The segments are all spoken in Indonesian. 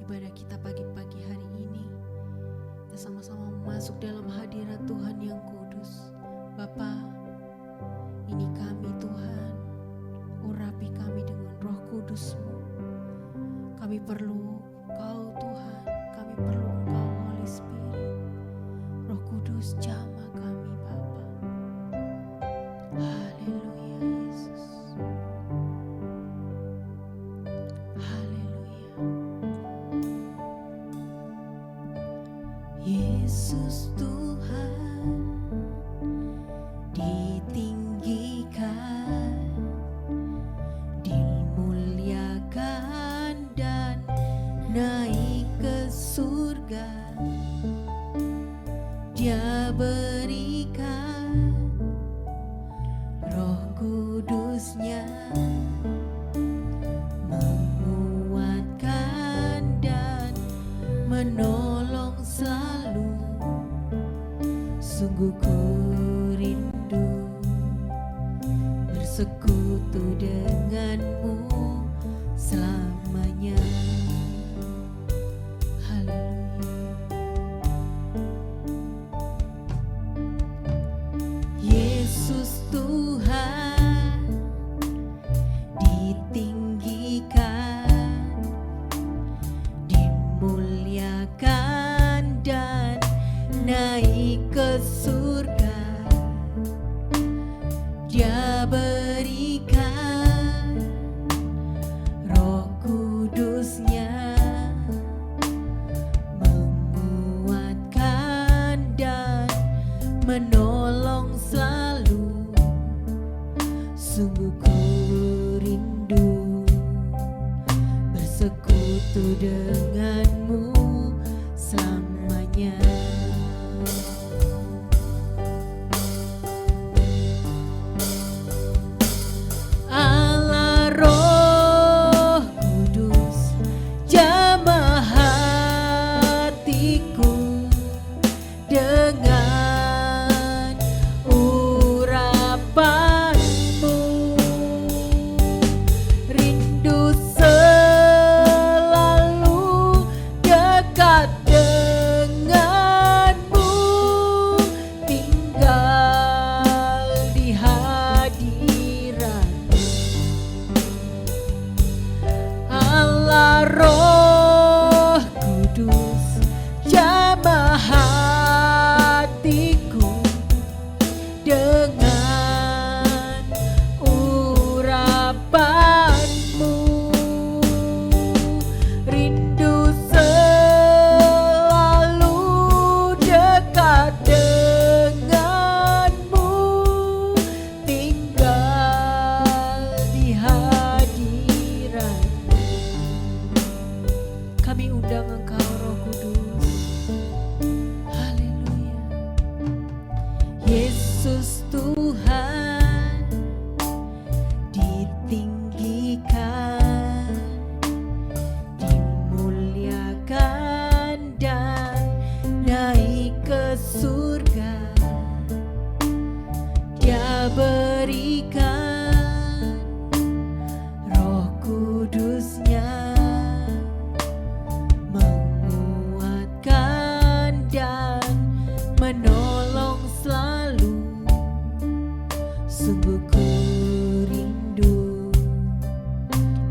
ibadah kita pagi-pagi hari ini. Kita sama-sama masuk dalam hadirat Tuhan yang kudus. Bapa, ini kami Tuhan, urapi kami dengan Roh Kudus-Mu. Kami perlu Kau Tuhan, kami perlu Engkau Holy Spirit. Roh Kudus jamah kami Bapa. Haleluya Yesus. Haleluya. Yesus Tuhan ditinggikan, dimuliakan dan naik ke surga. Dia berikan Roh Kudus-Nya, menguatkan dan menolong selalu. Sungguh ku rindu bersekutu denganmu selamanya. Yesus Tuhan ditinggikan, dimuliakan dan naik ke surga. Dia berikan Roh Kudus-Nya, menguatkan dan menolong selalu. Sungguh ku rindu bersekutu denganmu selamanya. Allah Roh Kudus jamah hatiku dengan urapanmu. Rindu selalu dekat denganmu, tinggal di hadiratmu. Allah Roh Kudus jamah hatiku dengan urapanmu. Rindu selalu dekat denganmu, tinggal di hadiratmu. Kami undang Engkau Roh Kudus. Haleluya. Yesus Tuhan ditinggikan, dimuliakan dan naik ke surga. Dia berikan Roh Kudus-Nya, menguatkan dan menolong selalu. Sungguh ku rindu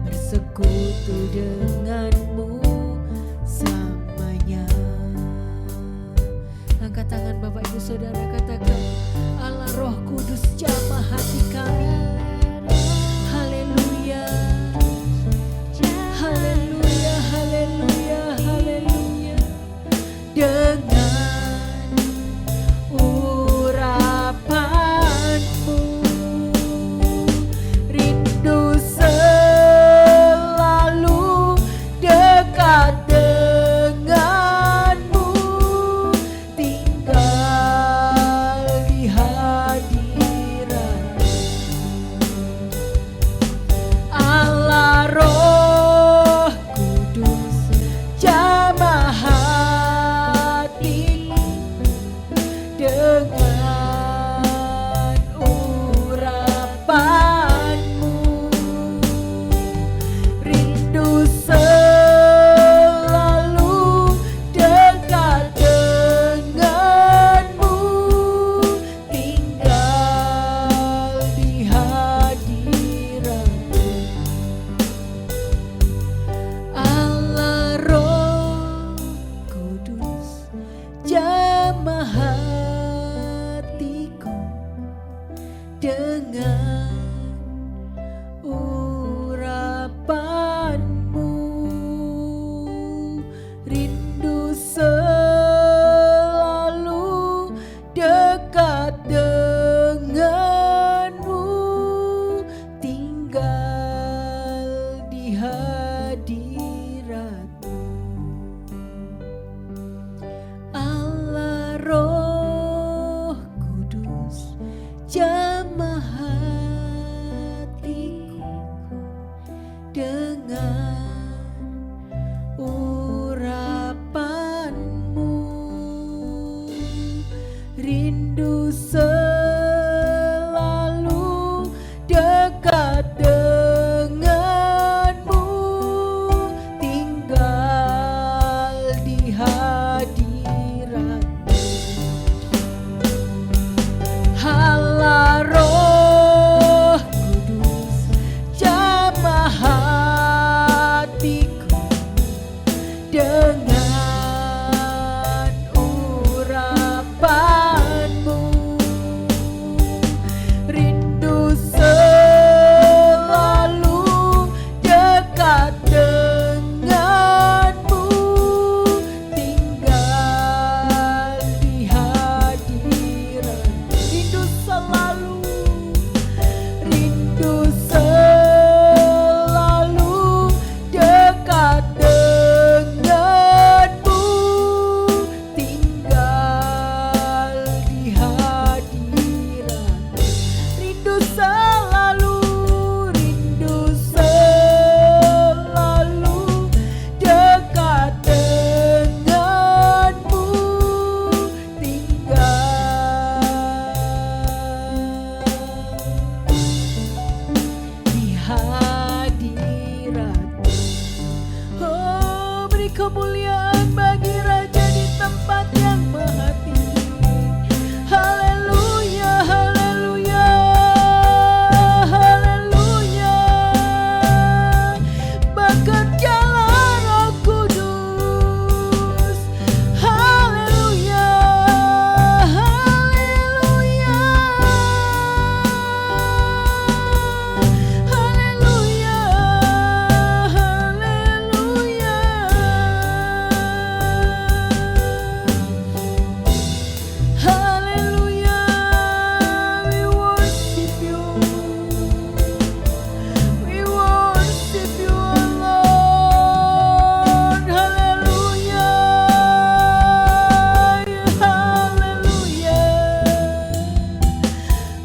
bersekutu denganmu selamanya. jamah hatiku dengan urapanmu, rindu selalu dekat denganmu, tinggal di hadiratmu. Halah Roh Kudus, jamah hatiku dengan urapanmu, rindu selalu dekat denganmu, tinggal di hadiratmu. Rindu selalu dekat denganmu, tinggal di hadiratmu. Rindu selalu dekat denganmu, tinggal di hadiratmu. Oh, beri kemuliaan bagi Raja di tempat yang maha tinggi. Haleluya, haleluya, haleluya. Bekerjalah Roh Kudus. Haleluya, haleluya, haleluya, haleluya. Haleluya, we worship you. We worship you, Lord. Haleluya, haleluya,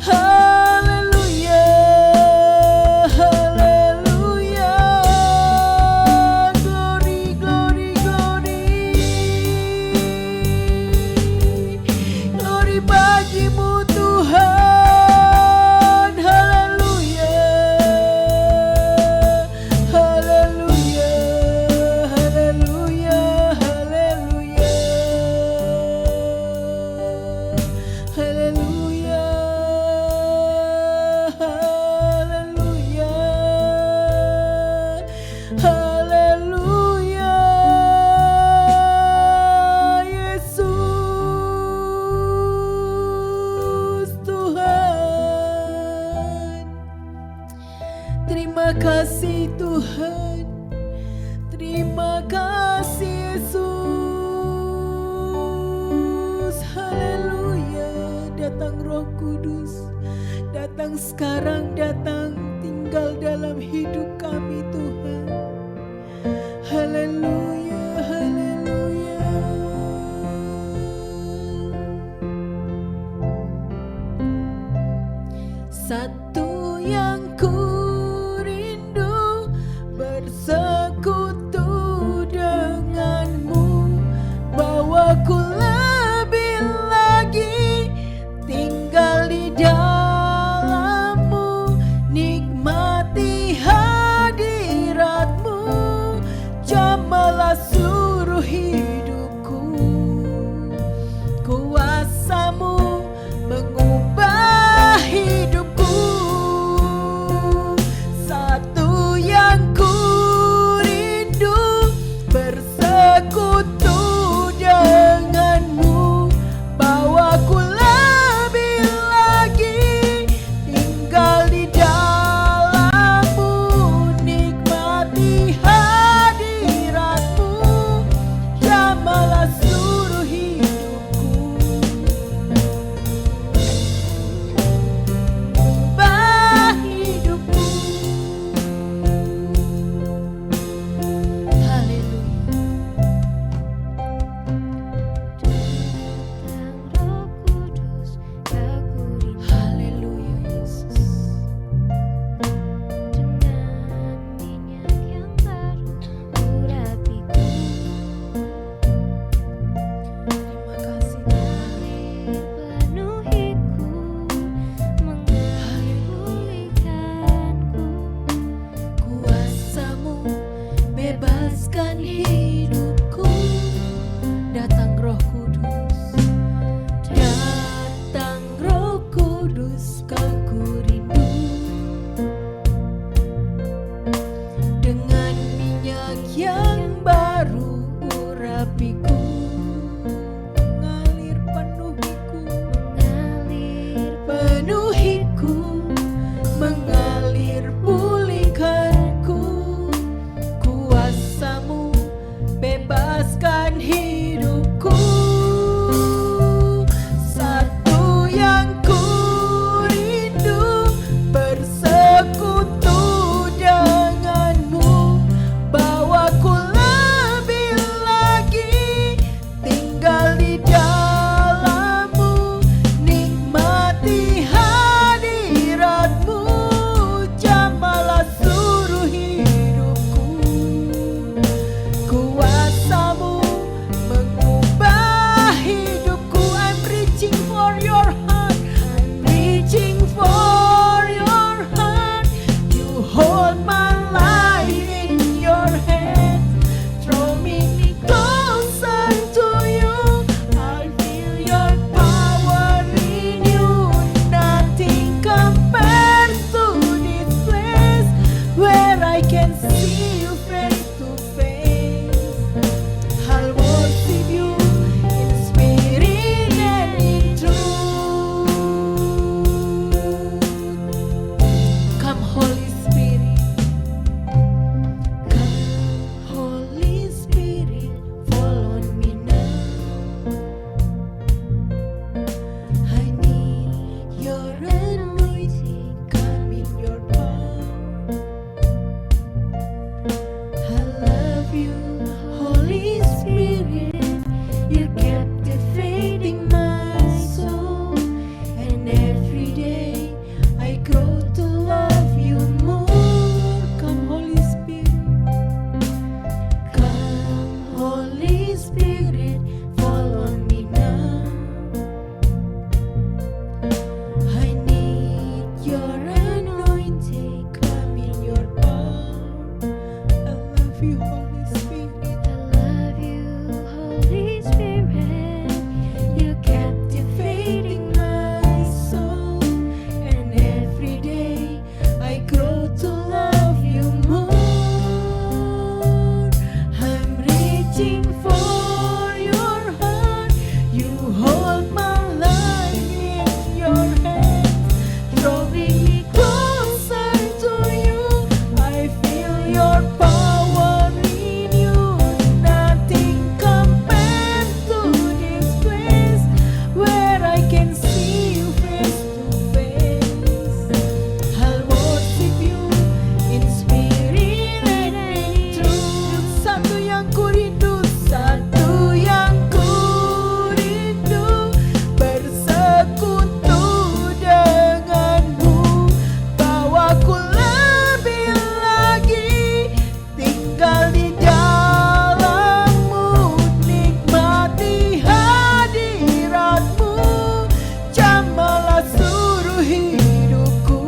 haleluya, haleluya. Glory, glory, glory. Glory bagimu Tuhan. Haleluya, haleluya, haleluya, haleluya, haleluya, haleluya, haleluya. Yesus Tuhan, terima kasih Tuhan, terima kasih Yesus. Haleluya. Datang Roh Kudus, datang sekarang, datang tinggal dalam hidup kami Tuhan. Haleluya, haleluya. Satu yang ku rindu, bersekutu denganmu, bawaku lebih lagi tinggal di dalammu, nikmati hadiratmu. Spirit, fall on me now. I need your anointing, come in your power. I love you, Holy Spirit. I love you, Holy Spirit. You're captivating my soul, and every day I grow to love you more. I'm reaching for your heart. You hold my life in your hands, drawing me closer to you. I feel your power in you. Nothing compares to this place where I can see you face to face. I'll worship you in spirit and in truth. Satu yang ku rindu, satu yang ku rindu, bersekutu denganmu. Bawaku lebih lagi tinggal di dalammu, nikmati hadiratmu, jamahlah seluruh hidupku.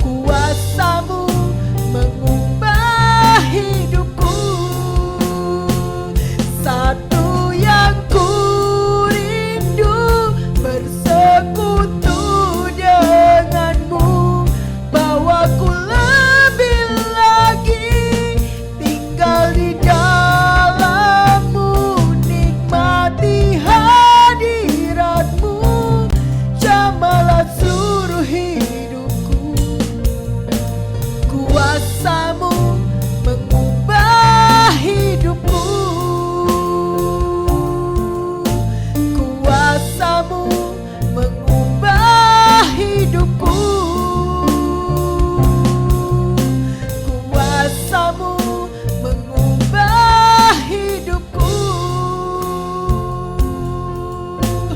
Kuasamu mengubah hidupku. Satu yang ku rindu, bersekutu denganmu. Bawaku lebih lagi tinggal di dalammu, nikmati hadiratmu, jamahlah seluruh hidupku. Kuasamu mengubah hidupku. Kuasamu mengubah hidupku. Kuasamu mengubah hidupku.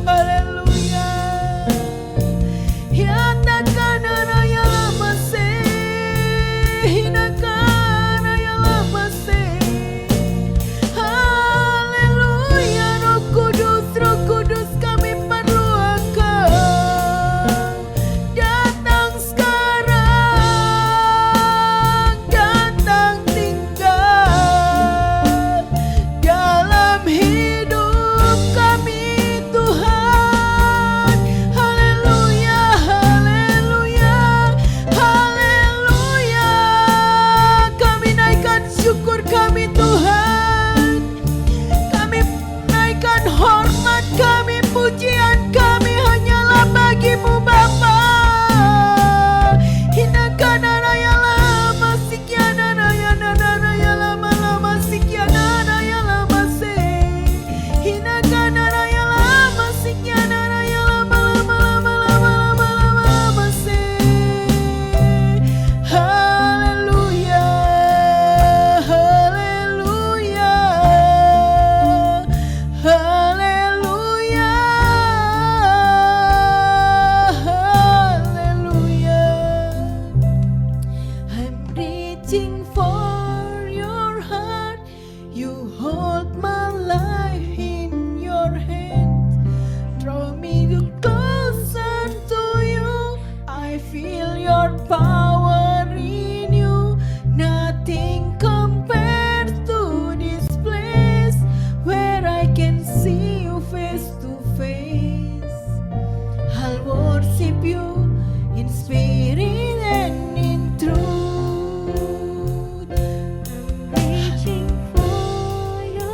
Haleluya. Hinakan raya lamase, hinakan raya lamase. Haleluya, Roh Kudus kami perlu Engkau. Datang sekarang, datang tinggal dalam hidup kami Tuhan. Haleluya, haleluya, haleluya. Kami naikkan syukur kami Tuhan. Kami naikkan hormat kami, pujian kami hanyalah bagimu Bapa. Hinakan raya lama, sikiana raya lama lama, sikiana raya lama se. Hinakan raya lama, sikiana raya lama lama se. Haleluya, haleluya, haleluya, haleluya. I'm reaching for your heart. You hold my life in your hand, draw me closer to you. I feel your power in you. Nothing compares to this place where I can see you face to face. I'll worship you in spirit and in truth. Reaching for your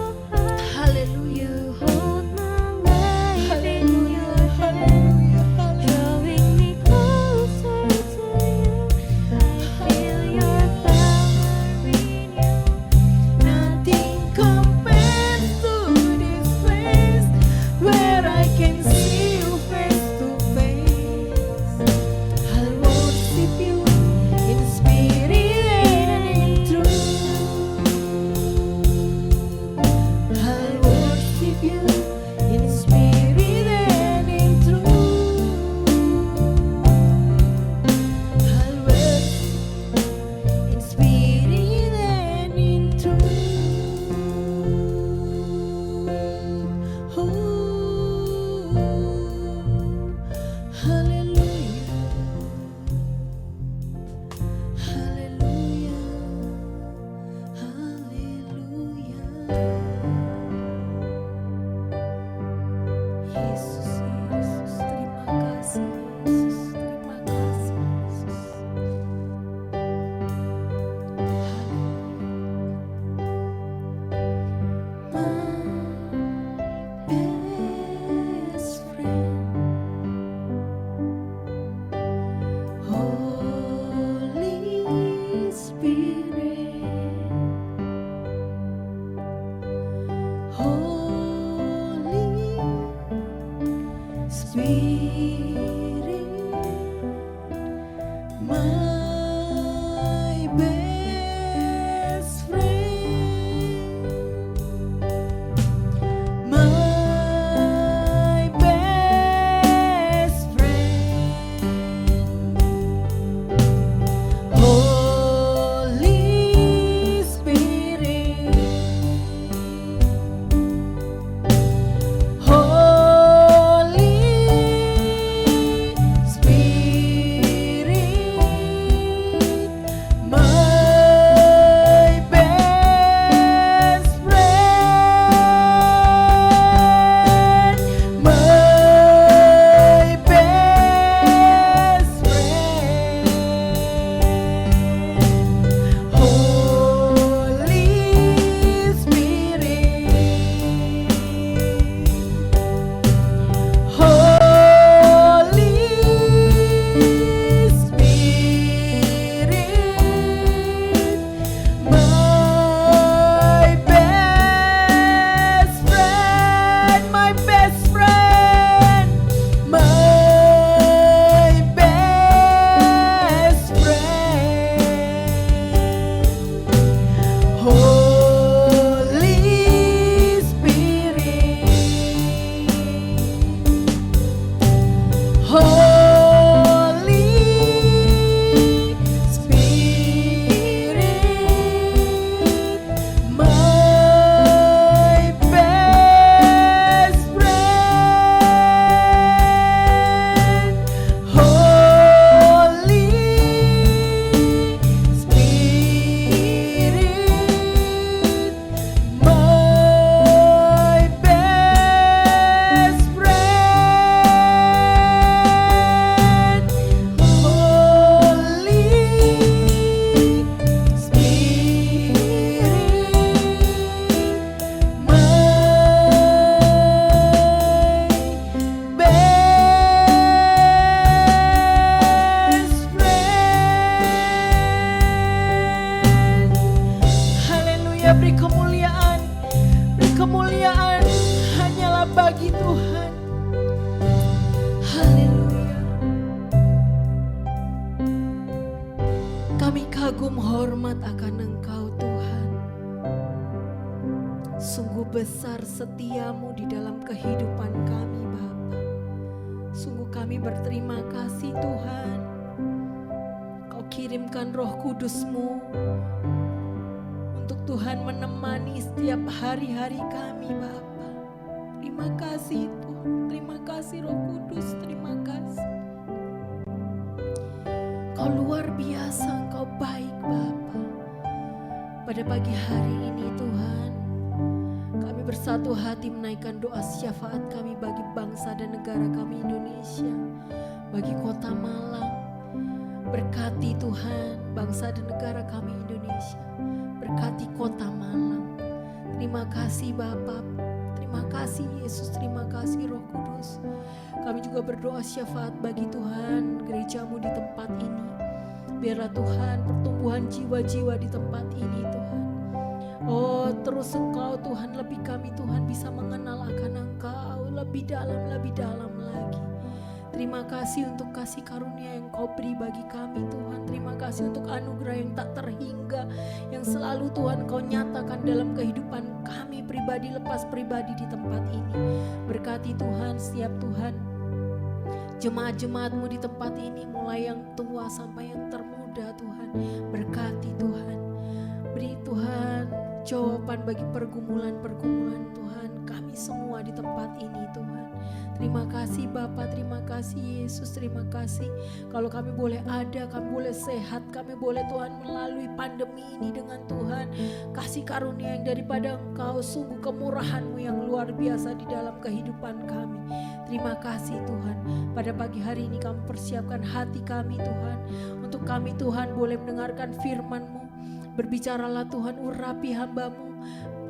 kemuliaan hanyalah bagi Tuhan. Haleluya. Kami kagum hormat akan Engkau Tuhan. Sungguh besar setiamu di dalam kehidupan kami Bapa. Sungguh kami berterima kasih Tuhan. Kau kirimkan Roh Kudus-Mu untuk Tuhan menemani setiap hari-hari kami Bapa. Terima kasih Tuhan. Terima kasih Roh Kudus. Terima kasih. Kau luar biasa, Engkau baik Bapa. Pada pagi hari ini Tuhan, kami bersatu hati menaikkan doa syafaat kami bagi bangsa dan negara kami Indonesia, bagi kota Malang. Berkati Tuhan bangsa dan negara kami Indonesia, berkati kota Malang. Terima kasih Bapa, terima kasih Yesus, terima kasih Roh Kudus. Kami juga berdoa syafaat bagi Tuhan gerejamu di tempat ini. Biarlah Tuhan pertumbuhan jiwa-jiwa di tempat ini Tuhan. Oh terus Engkau Tuhan, lebih kami Tuhan bisa mengenal akan Engkau lebih dalam lagi. Terima kasih untuk kasih karunia yang Kau beri bagi kami Tuhan. Terima kasih untuk anugerah yang tak terhingga, yang selalu Tuhan Kau nyatakan dalam kehidupan kami pribadi lepas pribadi di tempat ini. Berkati Tuhan setiap Tuhan jemaat-jemaat-Mu di tempat ini, mulai yang tua sampai yang termuda Tuhan. Berkati Tuhan, beri Tuhan jawaban bagi pergumulan-pergumulan Tuhan kami semua di tempat ini Tuhan. Terima kasih Bapa, terima kasih Yesus, terima kasih. Kalau kami boleh ada, kami boleh sehat, kami boleh Tuhan melalui pandemi ini dengan Tuhan kasih karunia yang daripada Engkau, sungguh kemurahan-Mu yang luar biasa di dalam kehidupan kami. Terima kasih Tuhan. Pada pagi hari ini kami persiapkan hati kami Tuhan, untuk kami Tuhan boleh mendengarkan firman-Mu. Berbicaralah Tuhan, urapi hamba-Mu,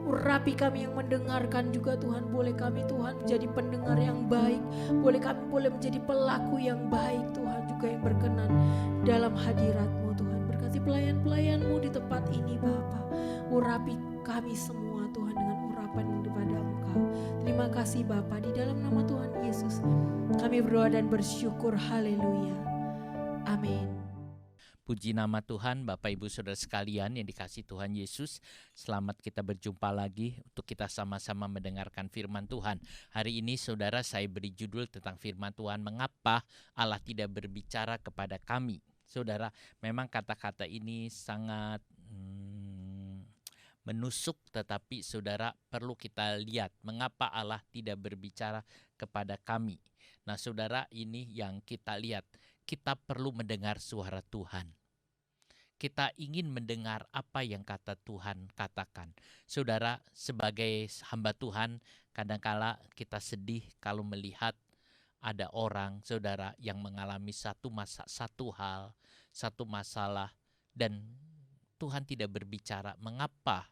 urapi kami yang mendengarkan juga Tuhan. Boleh kami Tuhan menjadi pendengar yang baik, boleh kami menjadi pelaku yang baik Tuhan, juga yang berkenan dalam hadirat-Mu Tuhan. Berkati pelayan-pelayan-Mu di tempat ini Bapa. Urapi kami semua Tuhan dengan urapan yang daripada Engkau. Terima kasih Bapa, di dalam nama Tuhan Yesus kami berdoa dan bersyukur. Haleluya. Amin. Puji nama Tuhan, Bapak Ibu Saudara sekalian yang dikasihi Tuhan Yesus. Selamat kita berjumpa lagi untuk kita sama-sama mendengarkan firman Tuhan. Hari ini saudara, saya beri judul tentang firman Tuhan, mengapa Allah tidak berbicara kepada kami. Saudara, memang kata-kata ini sangat menusuk, tetapi saudara perlu kita lihat mengapa Allah tidak berbicara kepada kami. Nah saudara, ini yang kita lihat, kita perlu mendengar suara Tuhan. Kita ingin mendengar apa yang kata Tuhan katakan. Saudara, sebagai hamba Tuhan, kadangkala kita sedih kalau melihat ada orang, saudara, yang mengalami satu hal, satu masalah, dan Tuhan tidak berbicara mengapa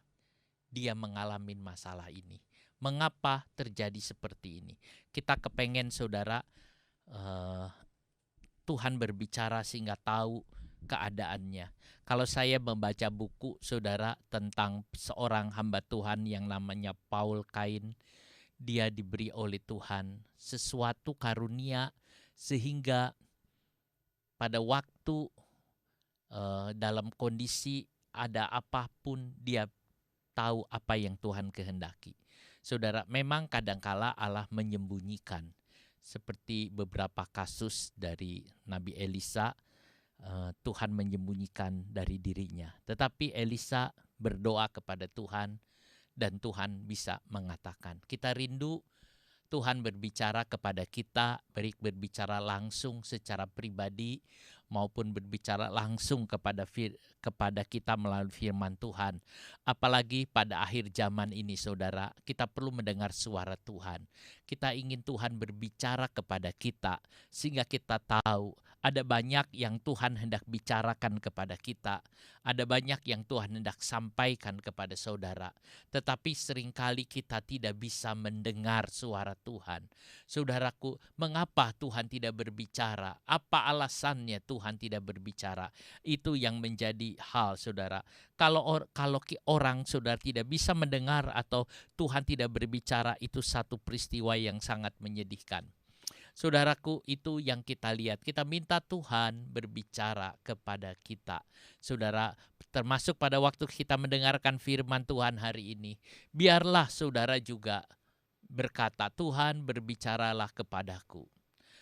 dia mengalami masalah ini. Mengapa terjadi seperti ini. Kita kepengen saudara, Tuhan berbicara sehingga tahu keadaannya. Kalau saya membaca buku saudara tentang seorang hamba Tuhan yang namanya Paul Cain, dia diberi oleh Tuhan sesuatu karunia sehingga pada waktu dalam kondisi ada apapun dia tahu apa yang Tuhan kehendaki. Saudara, memang kadangkala Allah menyembunyikan, seperti beberapa kasus dari Nabi Elisa, Tuhan menyembunyikan dari dirinya. Tetapi Elisa berdoa kepada Tuhan dan Tuhan bisa mengatakan. Kita rindu Tuhan berbicara kepada kita, baik berbicara langsung secara pribadi maupun berbicara langsung kepada kita melalui firman Tuhan. Apalagi pada akhir zaman ini saudara, kita perlu mendengar suara Tuhan. Kita ingin Tuhan berbicara kepada kita sehingga kita tahu Ada banyak yang Tuhan hendak bicarakan kepada kita. Ada banyak yang Tuhan hendak sampaikan kepada saudara. Tetapi seringkali kita tidak bisa mendengar suara Tuhan. Saudaraku, mengapa Tuhan tidak berbicara? Apa alasannya Tuhan tidak berbicara? Itu yang menjadi hal, saudara. Kalau orang saudara tidak bisa mendengar atau Tuhan tidak berbicara, itu satu peristiwa yang sangat menyedihkan. Saudaraku, itu yang kita lihat. Kita minta Tuhan berbicara kepada kita. Saudara, termasuk pada waktu kita mendengarkan firman Tuhan hari ini, biarlah saudara juga berkata, Tuhan berbicaralah kepadaku.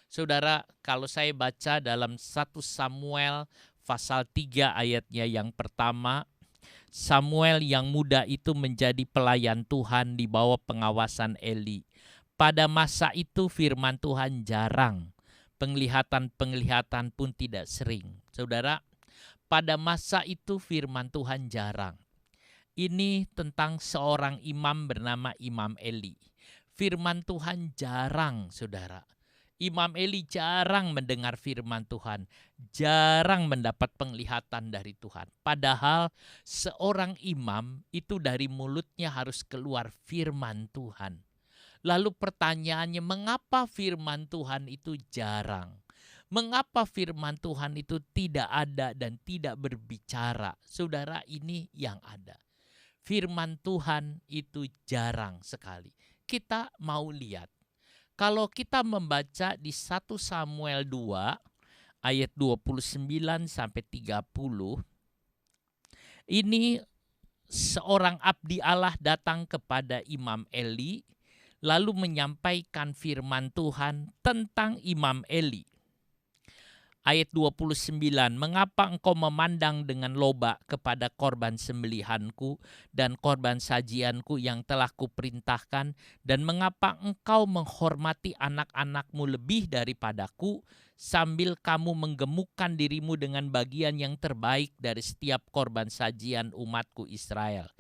Saudara, kalau saya baca dalam 1 Samuel pasal 3 ayatnya yang pertama, Samuel yang muda itu menjadi pelayan Tuhan di bawah pengawasan Eli. Pada masa itu firman Tuhan jarang, penglihatan-penglihatan pun tidak sering. Saudara, pada masa itu firman Tuhan jarang. Ini tentang seorang imam bernama Imam Eli. Firman Tuhan jarang, saudara. Imam Eli jarang mendengar firman Tuhan, jarang mendapat penglihatan dari Tuhan. Padahal seorang imam itu dari mulutnya harus keluar firman Tuhan. Lalu pertanyaannya, mengapa firman Tuhan itu jarang? Mengapa firman Tuhan itu tidak ada dan tidak berbicara? Saudara, ini yang ada. Firman Tuhan itu jarang sekali. Kita mau lihat. Kalau kita membaca di 1 Samuel 2 ayat 29 sampai 30, ini seorang abdi Allah datang kepada Imam Eli lalu menyampaikan firman Tuhan tentang Imam Eli. Ayat 29, mengapa engkau memandang dengan loba kepada korban sembelihanku dan korban sajianku yang telah kuperintahkan, dan mengapa engkau menghormati anak-anakmu lebih daripadaku, sambil kamu menggemukkan dirimu dengan bagian yang terbaik dari setiap korban sajian umatku Israel.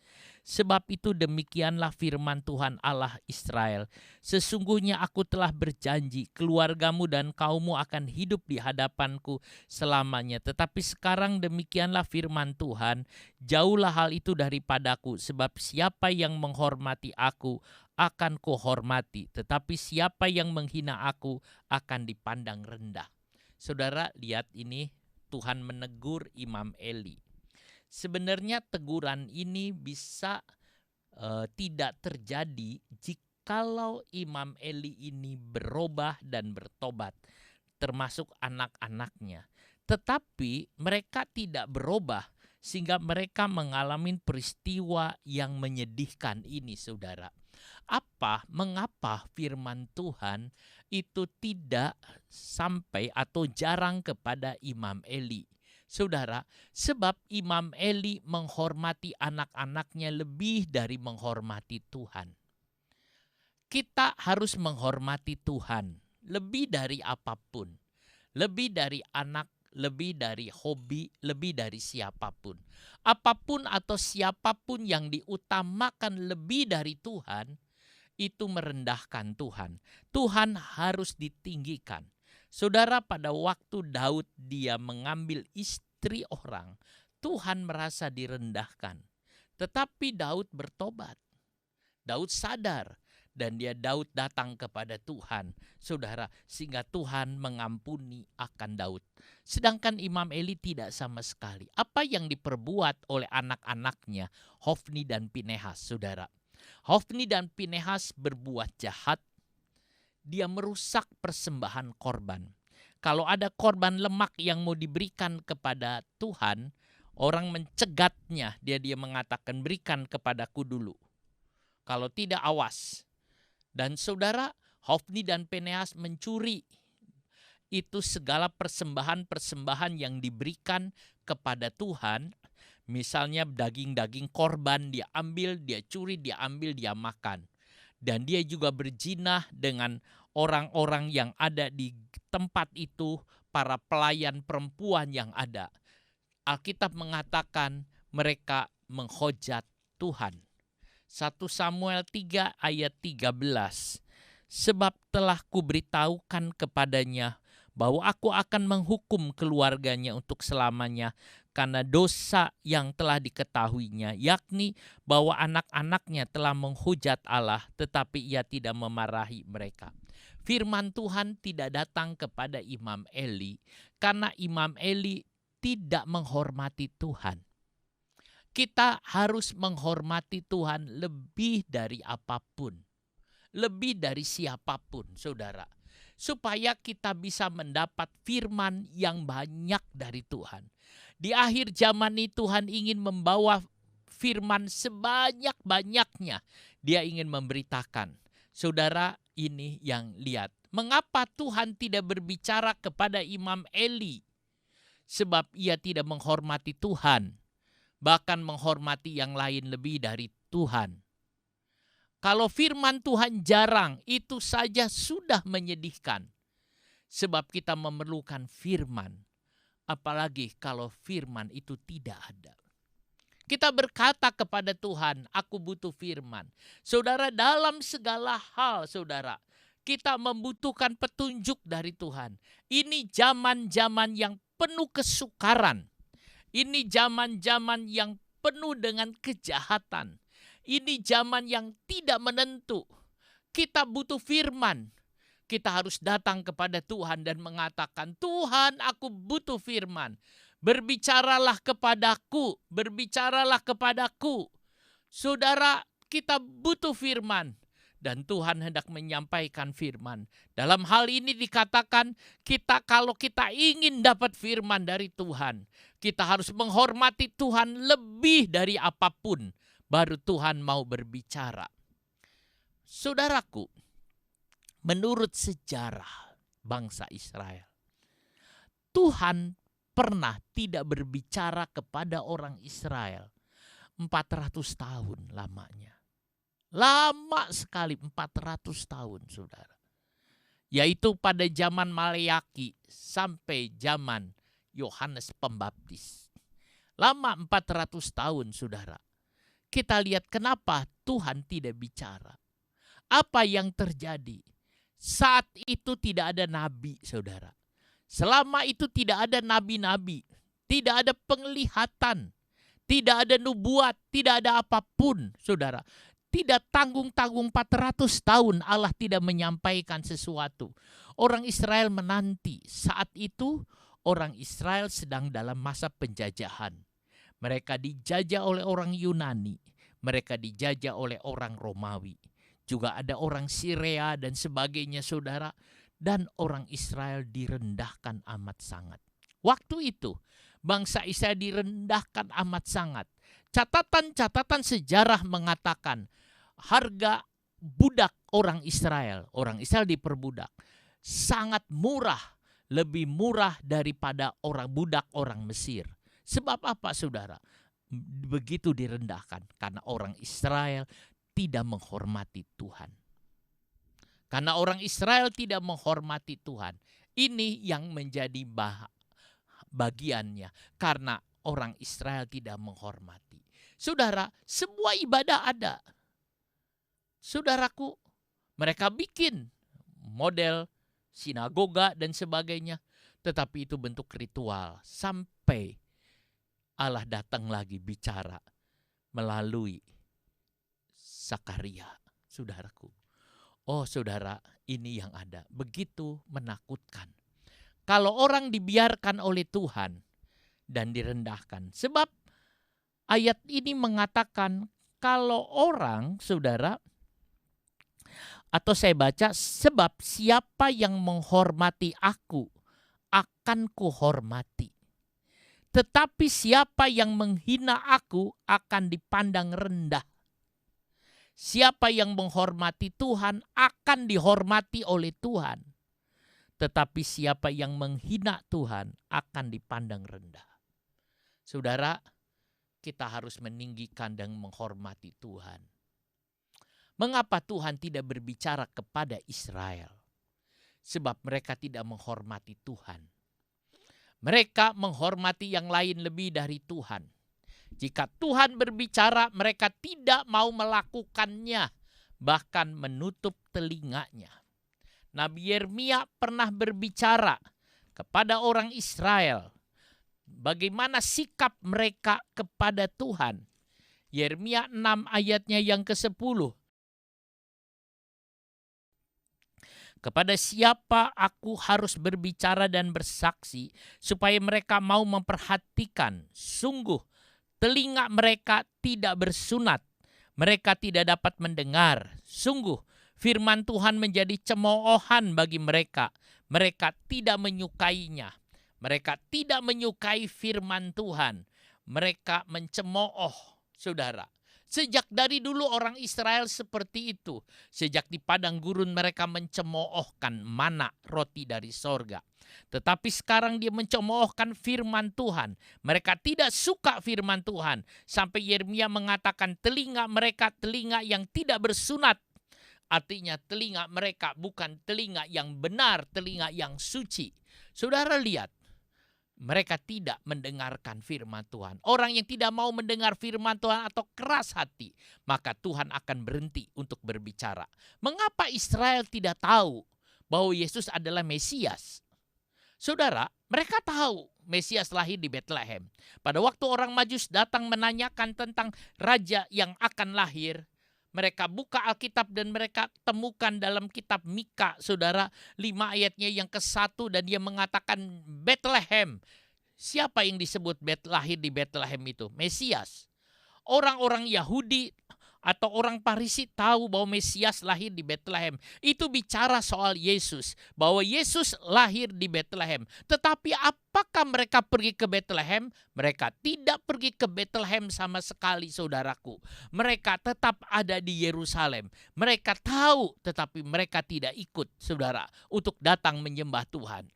Sebab itu demikianlah firman Tuhan Allah Israel. Sesungguhnya aku telah berjanji, keluargamu dan kaummu akan hidup di hadapanku selamanya. Tetapi sekarang demikianlah firman Tuhan, jauhlah hal itu daripadaku. Sebab siapa yang menghormati aku akan kuhormati, tetapi siapa yang menghina aku akan dipandang rendah. Saudara, lihat ini, Tuhan menegur Imam Eli. Sebenarnya teguran ini bisa tidak terjadi jikalau Imam Eli ini berubah dan bertobat, termasuk anak-anaknya. Tetapi mereka tidak berubah sehingga mereka mengalami peristiwa yang menyedihkan ini, saudara. Mengapa firman Tuhan itu tidak sampai atau jarang kepada Imam Eli? Saudara, sebab Imam Eli menghormati anak-anaknya lebih dari menghormati Tuhan. Kita harus menghormati Tuhan lebih dari apapun. Lebih dari anak, lebih dari hobi, lebih dari siapapun. Apapun atau siapapun yang diutamakan lebih dari Tuhan, itu merendahkan Tuhan. Tuhan harus ditinggikan. Saudara, pada waktu Daud dia mengambil istri orang, Tuhan merasa direndahkan. Tetapi Daud bertobat. Daud sadar dan Daud datang kepada Tuhan, saudara, sehingga Tuhan mengampuni akan Daud. Sedangkan Imam Eli tidak sama sekali. Apa yang diperbuat oleh anak-anaknya, Hofni dan Pinehas, saudara? Hofni dan Pinehas berbuat jahat. Dia merusak persembahan korban. Kalau ada korban lemak yang mau diberikan kepada Tuhan, orang mencegatnya. Dia mengatakan, berikan kepadaku dulu. Kalau tidak, awas. Dan saudara, Hofni dan Pinehas mencuri itu segala persembahan-persembahan yang diberikan kepada Tuhan. Misalnya daging-daging korban dia ambil, dia curi, dia ambil, dia makan. Dan dia juga berzinah dengan orang-orang yang ada di tempat itu, para pelayan perempuan yang ada. Alkitab mengatakan mereka menghujat Tuhan. 1 Samuel 3 ayat 13. Sebab telah kuberitahukan kepadanya bahwa aku akan menghukum keluarganya untuk selamanya karena dosa yang telah diketahuinya, yakni bahwa anak-anaknya telah menghujat Allah tetapi ia tidak memarahi mereka. Firman Tuhan tidak datang kepada Imam Eli karena Imam Eli tidak menghormati Tuhan. Kita harus menghormati Tuhan lebih dari apapun, lebih dari siapapun, saudara, supaya kita bisa mendapat firman yang banyak dari Tuhan. Di akhir zaman ini Tuhan ingin membawa firman sebanyak-banyaknya. Dia ingin memberitakan. Saudara, ini yang lihat. Mengapa Tuhan tidak berbicara kepada Imam Eli? Sebab ia tidak menghormati Tuhan. Bahkan menghormati yang lain lebih dari Tuhan. Kalau firman Tuhan jarang, itu saja sudah menyedihkan. Sebab kita memerlukan firman. Apalagi kalau firman itu tidak ada. Kita berkata kepada Tuhan, aku butuh firman. Saudara, dalam segala hal, saudara, kita membutuhkan petunjuk dari Tuhan. Ini zaman-zaman yang penuh kesukaran. Ini zaman-zaman yang penuh dengan kejahatan. Ini zaman yang tidak menentu. Kita butuh firman. Kita harus datang kepada Tuhan dan mengatakan, Tuhan, aku butuh firman. Berbicaralah kepadaku, berbicaralah kepadaku. Saudara, kita butuh firman. Dan Tuhan hendak menyampaikan firman. Dalam hal ini dikatakan, kalau kita ingin dapat firman dari Tuhan, kita harus menghormati Tuhan lebih dari apapun. Baru Tuhan mau berbicara. Saudaraku, menurut sejarah bangsa Israel, Tuhan pernah tidak berbicara kepada orang Israel 400 tahun lamanya. Lama sekali, 400 tahun, saudara. Yaitu pada zaman Maleaki sampai zaman Yohanes Pembaptis. Lama 400 tahun, saudara. Kita lihat kenapa Tuhan tidak bicara. Apa yang terjadi? Saat itu tidak ada nabi, saudara. Selama itu tidak ada nabi-nabi. Tidak ada penglihatan. Tidak ada nubuat. Tidak ada apapun, saudara. Tidak tanggung-tanggung 400 tahun Allah tidak menyampaikan sesuatu. Orang Israel menanti. Saat itu orang Israel sedang dalam masa penjajahan. Mereka dijajah oleh orang Yunani. Mereka dijajah oleh orang Romawi. Juga ada orang Syria dan sebagainya, saudara. Dan orang Israel direndahkan amat sangat. Waktu itu bangsa Israel direndahkan amat sangat. Catatan-catatan sejarah mengatakan harga budak orang Israel diperbudak, sangat murah, lebih murah daripada budak orang Mesir. Sebab apa, saudara? Begitu direndahkan karena orang Israel tidak menghormati Tuhan. Karena orang Israel tidak menghormati Tuhan. Ini yang menjadi bagiannya karena orang Israel tidak menghormati. Saudara, semua ibadah ada. Saudaraku, mereka bikin model sinagoga dan sebagainya. Tetapi itu bentuk ritual. Sampai Allah datang lagi bicara melalui Zakaria, saudaraku. Oh saudara, ini yang ada. Begitu menakutkan. Kalau orang dibiarkan oleh Tuhan dan direndahkan. Sebab ayat ini mengatakan kalau orang, saudara, atau saya baca, sebab siapa yang menghormati aku akan kuhormati. Tetapi siapa yang menghina aku akan dipandang rendah. Siapa yang menghormati Tuhan akan dihormati oleh Tuhan. Tetapi siapa yang menghina Tuhan akan dipandang rendah. Saudara, kita harus meninggikan dan menghormati Tuhan. Mengapa Tuhan tidak berbicara kepada Israel? Sebab mereka tidak menghormati Tuhan. Mereka menghormati yang lain lebih dari Tuhan. Jika Tuhan berbicara, mereka tidak mau melakukannya, bahkan menutup telinganya. Nabi Yeremia pernah berbicara kepada orang Israel. Bagaimana sikap mereka kepada Tuhan. Yeremia 6 ayatnya yang ke-10. Kepada siapa aku harus berbicara dan bersaksi supaya mereka mau memperhatikan. Sungguh telinga mereka tidak bersunat. Mereka tidak dapat mendengar. Sungguh firman Tuhan menjadi cemoohan bagi mereka. Mereka tidak menyukainya. Mereka tidak menyukai firman Tuhan. Mereka mencemooh, saudara. Sejak dari dulu orang Israel seperti itu. Sejak di padang gurun mereka mencemoohkan mana roti dari sorga. Tetapi sekarang dia mencemoohkan firman Tuhan. Mereka tidak suka firman Tuhan. Sampai Yeremia mengatakan telinga mereka telinga yang tidak bersunat. Artinya telinga mereka bukan telinga yang benar, telinga yang suci. Saudara lihat. Mereka tidak mendengarkan firman Tuhan. Orang yang tidak mau mendengar firman Tuhan atau keras hati, maka Tuhan akan berhenti untuk berbicara. Mengapa Israel tidak tahu bahwa Yesus adalah Mesias? Saudara, mereka tahu Mesias lahir di Bethlehem. Pada waktu orang Majus datang menanyakan tentang raja yang akan lahir, mereka buka Alkitab dan mereka temukan dalam kitab Mika, saudara, 5 ayatnya yang ke-1 dan dia mengatakan Bethlehem. Siapa yang disebut lahir di Bethlehem itu? Mesias. Orang-orang Yahudi atau orang Parisi tahu bahwa Mesias lahir di Bethlehem. Itu bicara soal Yesus, bahwa Yesus lahir di Bethlehem. Tetapi apakah mereka pergi ke Bethlehem? Mereka tidak pergi ke Bethlehem sama sekali, saudaraku. Mereka tetap ada di Yerusalem. Mereka tahu, tetapi mereka tidak ikut, saudara, untuk datang menyembah Tuhan.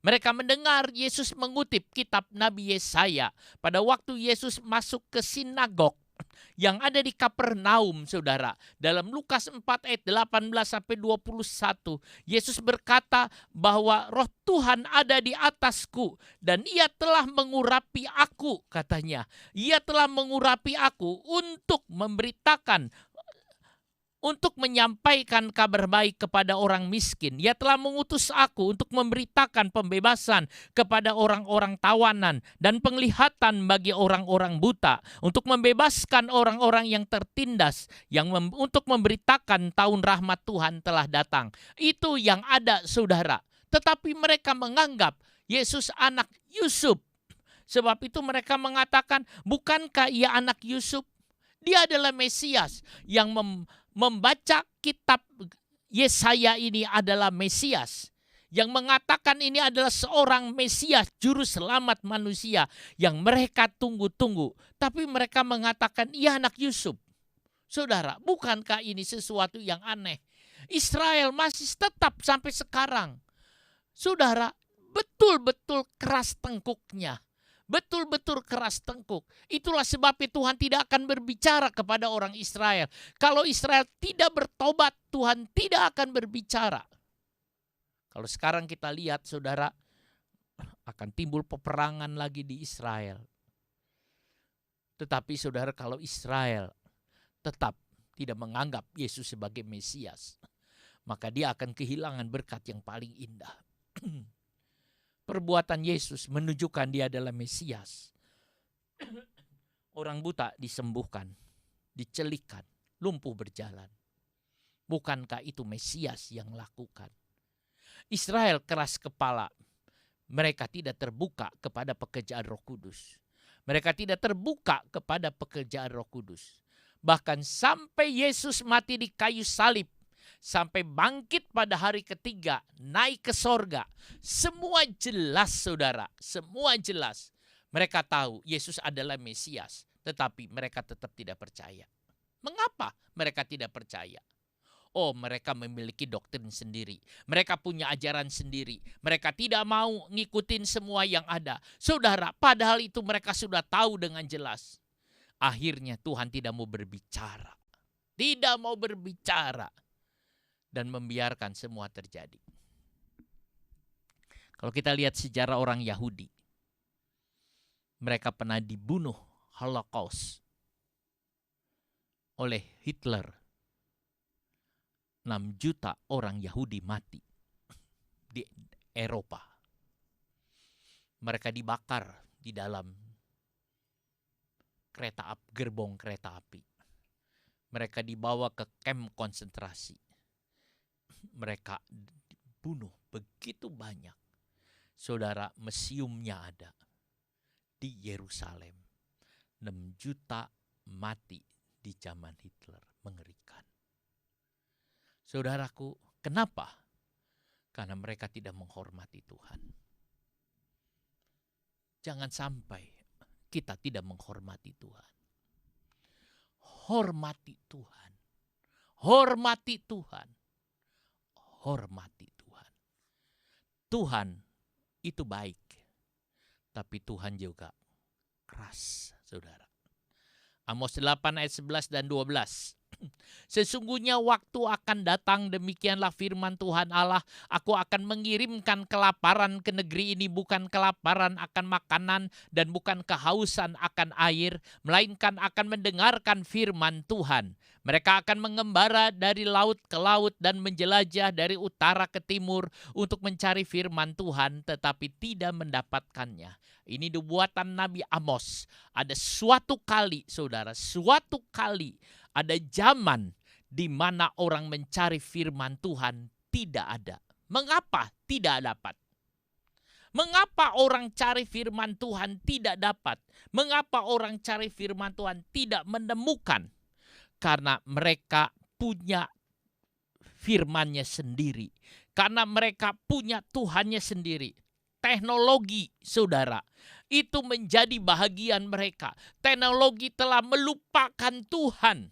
Mereka mendengar Yesus mengutip kitab Nabi Yesaya pada waktu Yesus masuk ke sinagog yang ada di Kapernaum, saudara. Dalam Lukas 4 ayat 18-21, Yesus berkata bahwa roh Tuhan ada di atasku dan ia telah mengurapi aku, katanya. Ia telah mengurapi aku untuk memberitakan, untuk menyampaikan kabar baik kepada orang miskin. Ia telah mengutus aku untuk memberitakan pembebasan kepada orang-orang tawanan dan penglihatan bagi orang-orang buta, untuk membebaskan orang-orang yang tertindas, untuk memberitakan tahun rahmat Tuhan telah datang. Itu yang ada, saudara. Tetapi mereka menganggap Yesus anak Yusuf. Sebab itu mereka mengatakan, bukankah ia anak Yusuf? Dia adalah Mesias. Yang membaca kitab Yesaya ini adalah Mesias. Yang mengatakan ini adalah seorang Mesias, juru selamat manusia yang mereka tunggu-tunggu. Tapi mereka mengatakan ia anak Yusuf. Saudara, bukankah ini sesuatu yang aneh? Israel masih tetap sampai sekarang. Saudara, betul-betul keras tengkuknya. Betul-betul keras tengkuk. Itulah sebabnya Tuhan tidak akan berbicara kepada orang Israel. Kalau Israel tidak bertobat, Tuhan tidak akan berbicara. Kalau sekarang kita lihat, saudara, akan timbul peperangan lagi di Israel. Tetapi saudara, kalau Israel tetap tidak menganggap Yesus sebagai Mesias, maka dia akan kehilangan berkat yang paling indah. Perbuatan Yesus menunjukkan dia adalah Mesias. Orang buta disembuhkan, dicelikan, lumpuh berjalan. Bukankah itu Mesias yang lakukan? Israel keras kepala. Mereka tidak terbuka kepada pekerjaan Roh Kudus. Mereka tidak terbuka kepada pekerjaan Roh Kudus. Bahkan sampai Yesus mati di kayu salib, sampai bangkit pada hari ketiga, naik ke sorga. Semua jelas, saudara. Semua jelas. Mereka tahu Yesus adalah Mesias. Tetapi mereka tetap tidak percaya. Mengapa mereka tidak percaya? Oh, mereka memiliki doktrin sendiri. Mereka punya ajaran sendiri. Mereka tidak mau ngikutin semua yang ada. Saudara, padahal itu mereka sudah tahu dengan jelas. Akhirnya Tuhan tidak mau berbicara. Tidak mau berbicara. Dan membiarkan semua terjadi. Kalau kita lihat sejarah orang Yahudi, mereka pernah dibunuh Holocaust oleh Hitler. 6 juta orang Yahudi mati di Eropa. Mereka dibakar di dalam gerbong kereta api. Mereka dibawa ke kamp konsentrasi. Mereka dibunuh begitu banyak. Saudara, museumnya ada di Yerusalem. 6 juta mati di zaman Hitler. Mengerikan. Saudaraku, kenapa? Karena mereka tidak menghormati Tuhan. Jangan sampai kita tidak menghormati Tuhan. Hormati Tuhan. Hormati Tuhan. Hormati Tuhan. Tuhan itu baik. Tapi Tuhan juga keras, saudara. Amos 8 ayat 11 dan 12. Sesungguhnya waktu akan datang, demikianlah firman Tuhan Allah, aku akan mengirimkan kelaparan ke negeri ini, bukan kelaparan akan makanan dan bukan kehausan akan air, melainkan akan mendengarkan firman Tuhan. Mereka akan mengembara dari laut ke laut dan menjelajah dari utara ke timur untuk mencari firman Tuhan, tetapi tidak mendapatkannya. Ini nubuatan Nabi Amos. Ada suatu kali, saudara, suatu kali ada zaman di mana orang mencari firman Tuhan tidak ada. Mengapa tidak dapat? Mengapa orang cari firman Tuhan tidak dapat? Mengapa orang cari firman Tuhan tidak menemukan? Karena mereka punya firman-Nya sendiri. Karena mereka punya Tuhan-Nya sendiri. Teknologi, saudara, itu menjadi bahagian mereka. Teknologi telah melupakan Tuhan.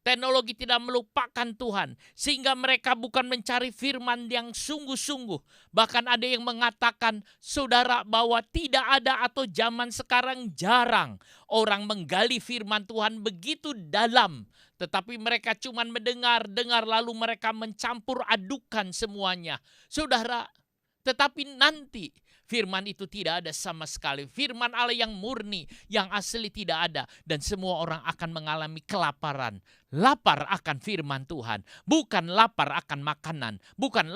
Teknologi tidak melupakan Tuhan. Sehingga mereka bukan mencari firman yang sungguh-sungguh. Bahkan ada yang mengatakan, saudara, bahwa tidak ada atau zaman sekarang jarang orang menggali firman Tuhan begitu dalam. Tetapi mereka cuma mendengar lalu mereka mencampur adukan semuanya. Saudara, tetapi nanti firman itu tidak ada sama sekali. Firman Allah yang murni, yang asli tidak ada. Dan semua orang akan mengalami kelaparan. Lapar akan firman Tuhan. Bukan lapar akan makanan. Bukan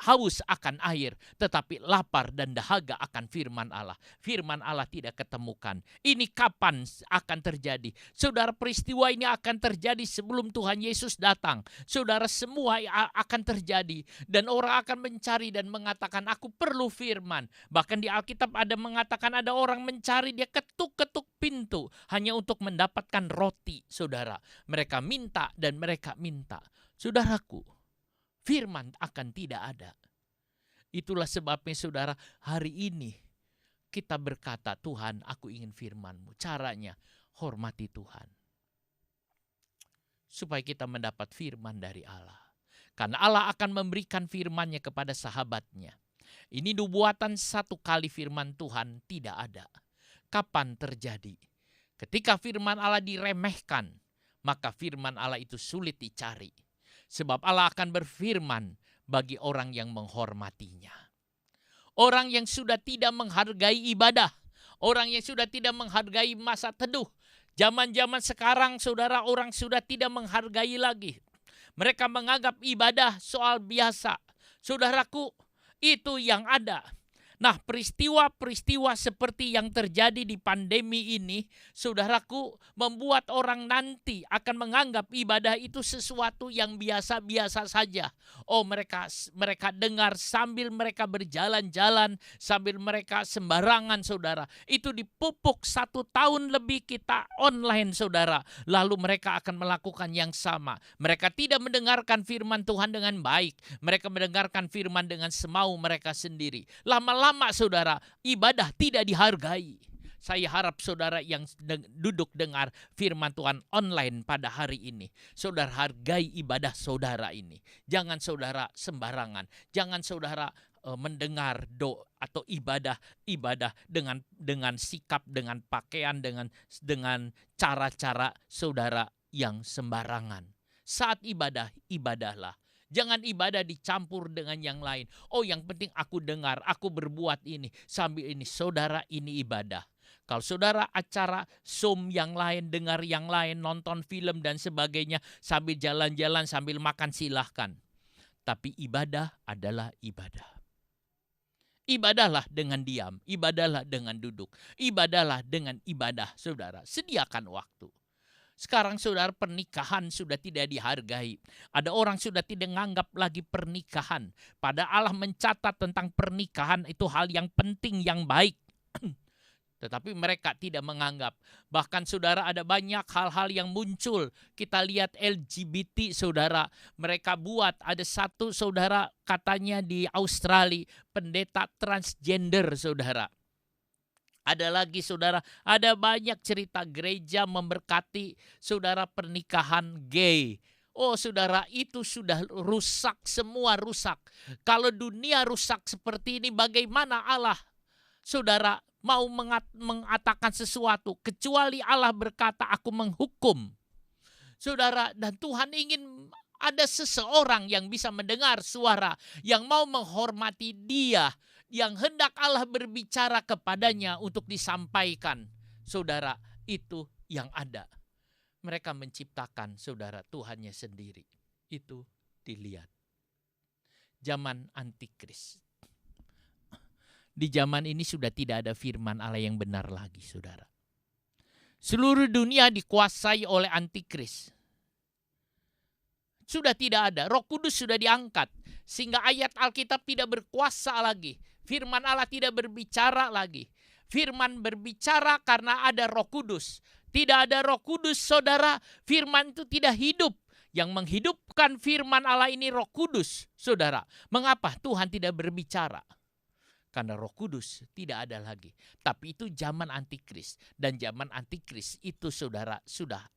haus akan air. Tetapi lapar dan dahaga akan firman Allah. Firman Allah tidak ketemukan. Ini kapan akan terjadi? Saudara, peristiwa ini akan terjadi sebelum Tuhan Yesus datang. Saudara, semua akan terjadi. Dan orang akan mencari dan mengatakan, aku perlu firman. Bahkan di Alkitab ada mengatakan ada orang mencari, dia ketuk-ketuk pintu hanya untuk mendapatkan roti, saudara. Mereka minta dan mereka minta. Saudaraku, firman akan tidak ada. Itulah sebabnya, saudara, hari ini kita berkata, Tuhan, aku ingin firman-Mu. Caranya, hormati Tuhan. Supaya kita mendapat firman dari Allah. Karena Allah akan memberikan firman-Nya kepada sahabat-Nya. Ini nubuatan satu kali firman Tuhan tidak ada. Kapan terjadi? Ketika firman Allah diremehkan, maka firman Allah itu sulit dicari. Sebab Allah akan berfirman bagi orang yang menghormatinya. Orang yang sudah tidak menghargai ibadah. Orang yang sudah tidak menghargai masa teduh. Zaman-zaman sekarang, saudara, orang sudah tidak menghargai lagi. Mereka menganggap ibadah soal biasa. Saudaraku, itu yang ada. Nah, peristiwa-peristiwa seperti yang terjadi di pandemi ini, saudaraku, membuat orang nanti akan menganggap ibadah itu sesuatu yang biasa-biasa saja. Oh, mereka dengar sambil mereka berjalan-jalan, sambil mereka sembarangan, saudara. Itu dipupuk 1 tahun lebih kita online, saudara. Lalu mereka akan melakukan yang sama. Mereka tidak mendengarkan firman Tuhan dengan baik. Mereka mendengarkan firman dengan semau mereka sendiri. Lama-lama, saudara, ibadah tidak dihargai. Saya harap saudara yang duduk dengar firman Tuhan online pada hari ini, saudara hargai ibadah saudara ini. Jangan saudara sembarangan. Jangan saudara mendengar doa atau ibadah dengan sikap, dengan pakaian, dengan cara-cara saudara yang sembarangan. Saat ibadah, ibadahlah. Jangan ibadah dicampur dengan yang lain. Oh, yang penting aku dengar, aku berbuat ini. Sambil ini, saudara, ini ibadah. Kalau saudara acara Zoom yang lain, dengar yang lain, nonton film dan sebagainya, sambil jalan-jalan, sambil makan, silahkan. Tapi ibadah adalah ibadah. Ibadahlah dengan diam, ibadahlah dengan duduk, ibadahlah dengan ibadah, saudara. Sediakan waktu. Sekarang saudara, pernikahan sudah tidak dihargai. Ada orang sudah tidak menganggap lagi pernikahan. Padahal Allah mencatat tentang pernikahan itu hal yang penting, yang baik. Tetapi mereka tidak menganggap. Bahkan saudara, ada banyak hal-hal yang muncul. Kita lihat LGBT, saudara. Mereka buat, ada satu saudara katanya di Australia, pendeta transgender, saudara. Ada lagi saudara, ada banyak cerita gereja memberkati saudara pernikahan gay. Oh saudara, itu sudah rusak, semua rusak. Kalau dunia rusak seperti ini, bagaimana Allah, saudara, mau mengatakan sesuatu, kecuali Allah berkata, aku menghukum. Saudara, dan Tuhan ingin ada seseorang yang bisa mendengar suara, yang mau menghormati dia, yang hendak Allah berbicara kepadanya untuk disampaikan. Saudara, itu yang ada. Mereka menciptakan, saudara, Tuhannya sendiri. Itu dilihat. Zaman antikris. Di zaman ini sudah tidak ada firman Allah yang benar lagi, saudara. Seluruh dunia dikuasai oleh antikris. Sudah tidak ada. Roh Kudus sudah diangkat. Sehingga ayat Alkitab tidak berkuasa lagi. Firman Allah tidak berbicara lagi. Firman berbicara karena ada Roh Kudus. Tidak ada Roh Kudus, saudara, firman itu tidak hidup. Yang menghidupkan firman Allah ini Roh Kudus, saudara. Mengapa Tuhan tidak berbicara? Karena Roh Kudus tidak ada lagi. Tapi itu zaman antikris. Dan zaman antikris itu, saudara, sudah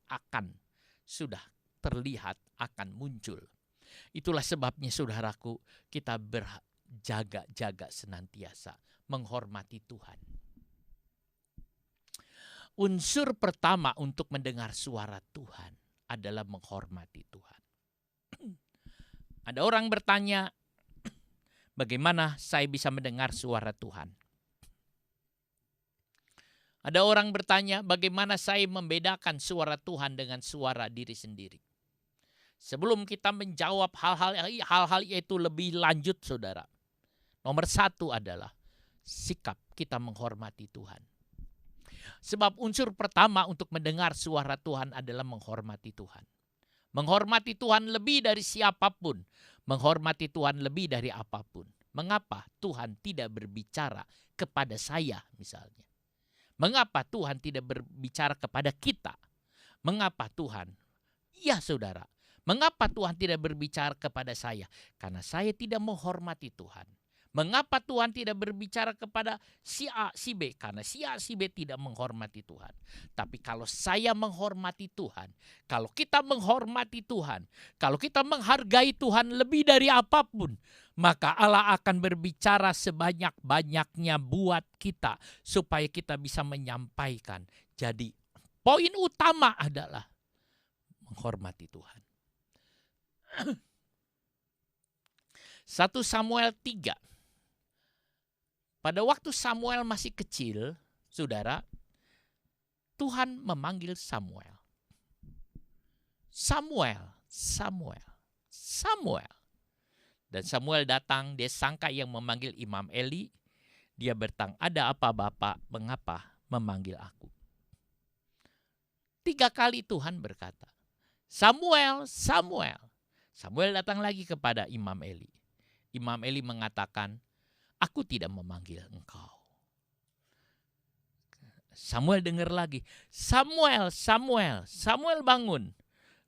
terlihat akan muncul. Itulah sebabnya, saudaraku, kita berjaga-jaga senantiasa menghormati Tuhan. Unsur pertama untuk mendengar suara Tuhan adalah menghormati Tuhan. Ada orang bertanya, bagaimana saya bisa mendengar suara Tuhan? Ada orang bertanya, bagaimana saya membedakan suara Tuhan dengan suara diri sendiri? Sebelum kita menjawab hal-hal itu lebih lanjut, saudara. Nomor satu adalah sikap kita menghormati Tuhan. Sebab unsur pertama untuk mendengar suara Tuhan adalah menghormati Tuhan. Menghormati Tuhan lebih dari siapapun. Menghormati Tuhan lebih dari apapun. Mengapa Tuhan tidak berbicara kepada saya misalnya? Mengapa Tuhan tidak berbicara kepada kita? Mengapa Tuhan? Ya saudara, mengapa Tuhan tidak berbicara kepada saya? Karena saya tidak menghormati Tuhan. Mengapa Tuhan tidak berbicara kepada si A, si B? Karena si A, si B tidak menghormati Tuhan. Tapi kalau saya menghormati Tuhan, kalau kita menghormati Tuhan, kalau kita menghargai Tuhan lebih dari apapun, maka Allah akan berbicara sebanyak-banyaknya buat kita supaya kita bisa menyampaikan. Jadi poin utama adalah menghormati Tuhan. 1 Samuel 3. Pada waktu Samuel masih kecil, saudara, Tuhan memanggil Samuel. Samuel. Dan Samuel datang, dia sangka yang memanggil Imam Eli. Dia bertanya, ada apa Bapak, mengapa memanggil aku? 3 kali Tuhan berkata, Samuel. Samuel datang lagi kepada Imam Eli. Imam Eli mengatakan, aku tidak memanggil engkau. Samuel dengar lagi. Samuel bangun.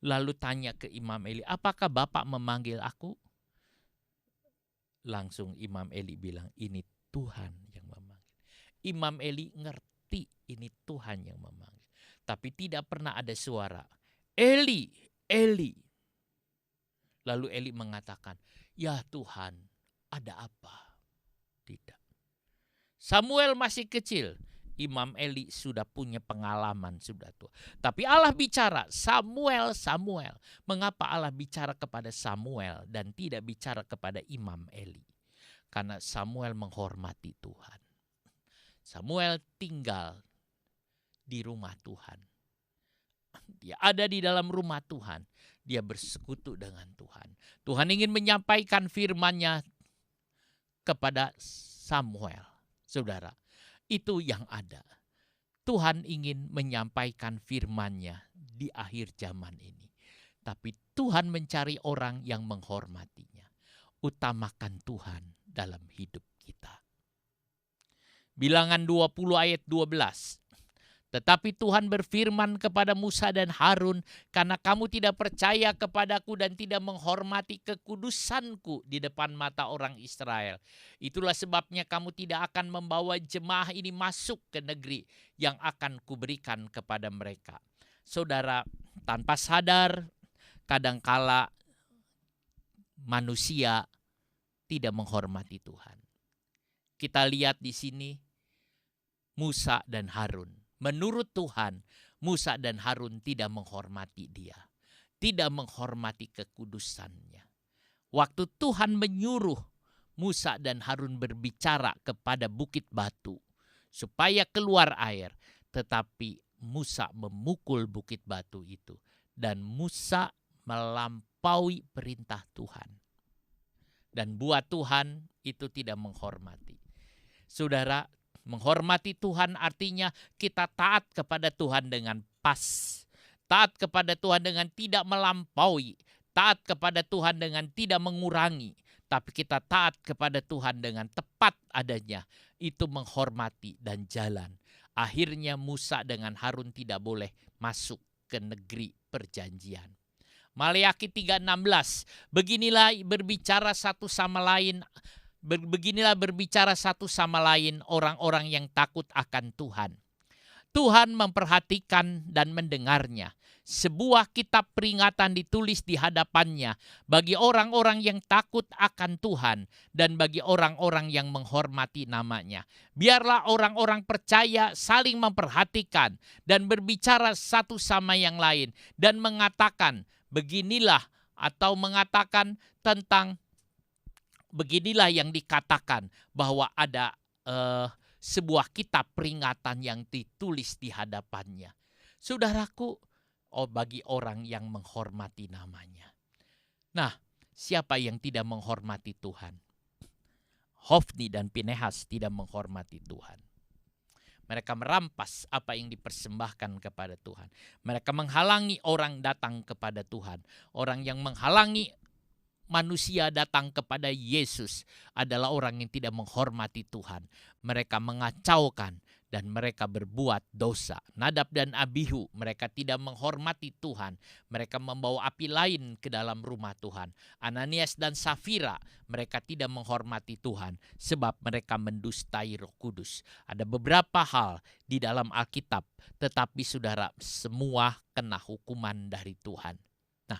Lalu tanya ke Imam Eli, apakah Bapak memanggil aku? Langsung Imam Eli bilang, ini Tuhan yang memanggil. Imam Eli ngerti ini Tuhan yang memanggil. Tapi tidak pernah ada suara, Eli. Lalu Eli mengatakan, ya Tuhan, ada apa? Tidak. Samuel masih kecil. Imam Eli sudah punya pengalaman, sudah tua. Tapi Allah bicara, Samuel. Mengapa Allah bicara kepada Samuel dan tidak bicara kepada Imam Eli? Karena Samuel menghormati Tuhan. Samuel tinggal di rumah Tuhan. Dia ada di dalam rumah Tuhan. Dia bersekutu dengan Tuhan. Tuhan ingin menyampaikan firman-Nya kepada Samuel. Saudara, itu yang ada. Tuhan ingin menyampaikan firman-Nya di akhir zaman ini. Tapi Tuhan mencari orang yang menghormatinya. Utamakan Tuhan dalam hidup kita. Bilangan 20 ayat 12. Tetapi Tuhan berfirman kepada Musa dan Harun, karena kamu tidak percaya kepadaku dan tidak menghormati kekudusanku di depan mata orang Israel. Itulah sebabnya kamu tidak akan membawa jemaah ini masuk ke negeri yang akan kuberikan kepada mereka. Saudara, tanpa sadar, kadangkala manusia tidak menghormati Tuhan. Kita lihat di sini Musa dan Harun. Menurut Tuhan, Musa dan Harun tidak menghormati dia. Tidak menghormati kekudusannya. Waktu Tuhan menyuruh Musa dan Harun berbicara kepada bukit batu supaya keluar air, tetapi Musa memukul bukit batu itu. Dan Musa melampaui perintah Tuhan. Dan buat Tuhan itu tidak menghormati. Saudara, menghormati Tuhan artinya kita taat kepada Tuhan dengan pas. Taat kepada Tuhan dengan tidak melampaui. Taat kepada Tuhan dengan tidak mengurangi. Tapi kita taat kepada Tuhan dengan tepat adanya. Itu menghormati dan jalan. Akhirnya Musa dengan Harun tidak boleh masuk ke negeri perjanjian. Maleakhi 3:16. Beginilah berbicara satu sama lain. Beginilah berbicara satu sama lain orang-orang yang takut akan Tuhan. Tuhan memperhatikan dan mendengarnya. Sebuah kitab peringatan ditulis di hadapannya bagi orang-orang yang takut akan Tuhan dan bagi orang-orang yang menghormati namanya. Biarlah orang-orang percaya saling memperhatikan dan berbicara satu sama yang lain dan mengatakan beginilah atau mengatakan tentang beginilah yang dikatakan bahwa ada sebuah kitab peringatan yang ditulis di hadapannya. Saudaraku, bagi orang yang menghormati namanya. Nah, siapa yang tidak menghormati Tuhan? Hofni dan Pinehas tidak menghormati Tuhan. Mereka merampas apa yang dipersembahkan kepada Tuhan. Mereka menghalangi orang datang kepada Tuhan. Orang yang menghalangi manusia datang kepada Yesus adalah orang yang tidak menghormati Tuhan. Mereka mengacaukan dan mereka berbuat dosa. Nadab dan Abihu, mereka tidak menghormati Tuhan. Mereka membawa api lain ke dalam rumah Tuhan. Ananias dan Safira, mereka tidak menghormati Tuhan sebab mereka mendustai Roh Kudus. Ada beberapa hal di dalam Alkitab, tetapi saudara, semua kena hukuman dari Tuhan. Nah,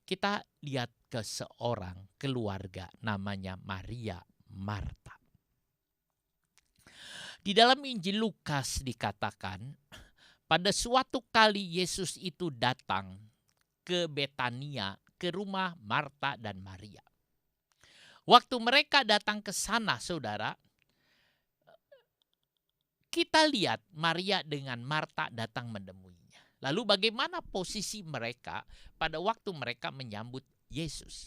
kita lihat ke seorang keluarga namanya Maria Marta. Di dalam Injil Lukas dikatakan, pada suatu kali Yesus itu datang ke Betania, ke rumah Marta dan Maria. Waktu mereka datang ke sana, saudara, kita lihat Maria dengan Marta datang menemuinya. Lalu bagaimana posisi mereka pada waktu mereka menyambut Yesus?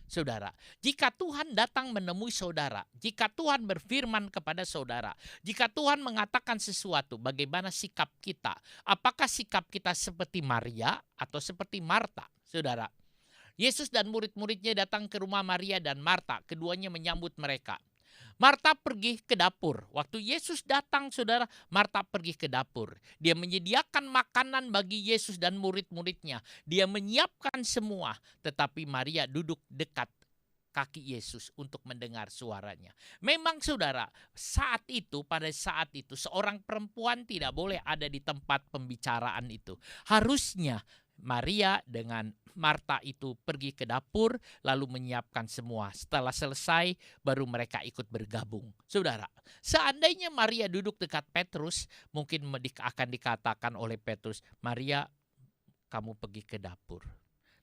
Saudara, jika Tuhan datang menemui saudara, jika Tuhan berfirman kepada saudara, jika Tuhan mengatakan sesuatu, bagaimana sikap kita? Apakah sikap kita seperti Maria atau seperti Marta? Saudara, Yesus dan murid-muridnya datang ke rumah Maria dan Marta, keduanya menyambut mereka. Marta pergi ke dapur. Waktu Yesus datang, saudara, Marta pergi ke dapur. Dia menyediakan makanan bagi Yesus dan murid-muridnya. Dia menyiapkan semua. Tetapi Maria duduk dekat kaki Yesus untuk mendengar suaranya. Memang saudara, pada saat itu, seorang perempuan tidak boleh ada di tempat pembicaraan itu. Harusnya Maria dengan Marta itu pergi ke dapur lalu menyiapkan semua. Setelah selesai baru mereka ikut bergabung. Saudara, seandainya Maria duduk dekat Petrus, mungkin akan dikatakan oleh Petrus, Maria, kamu pergi ke dapur.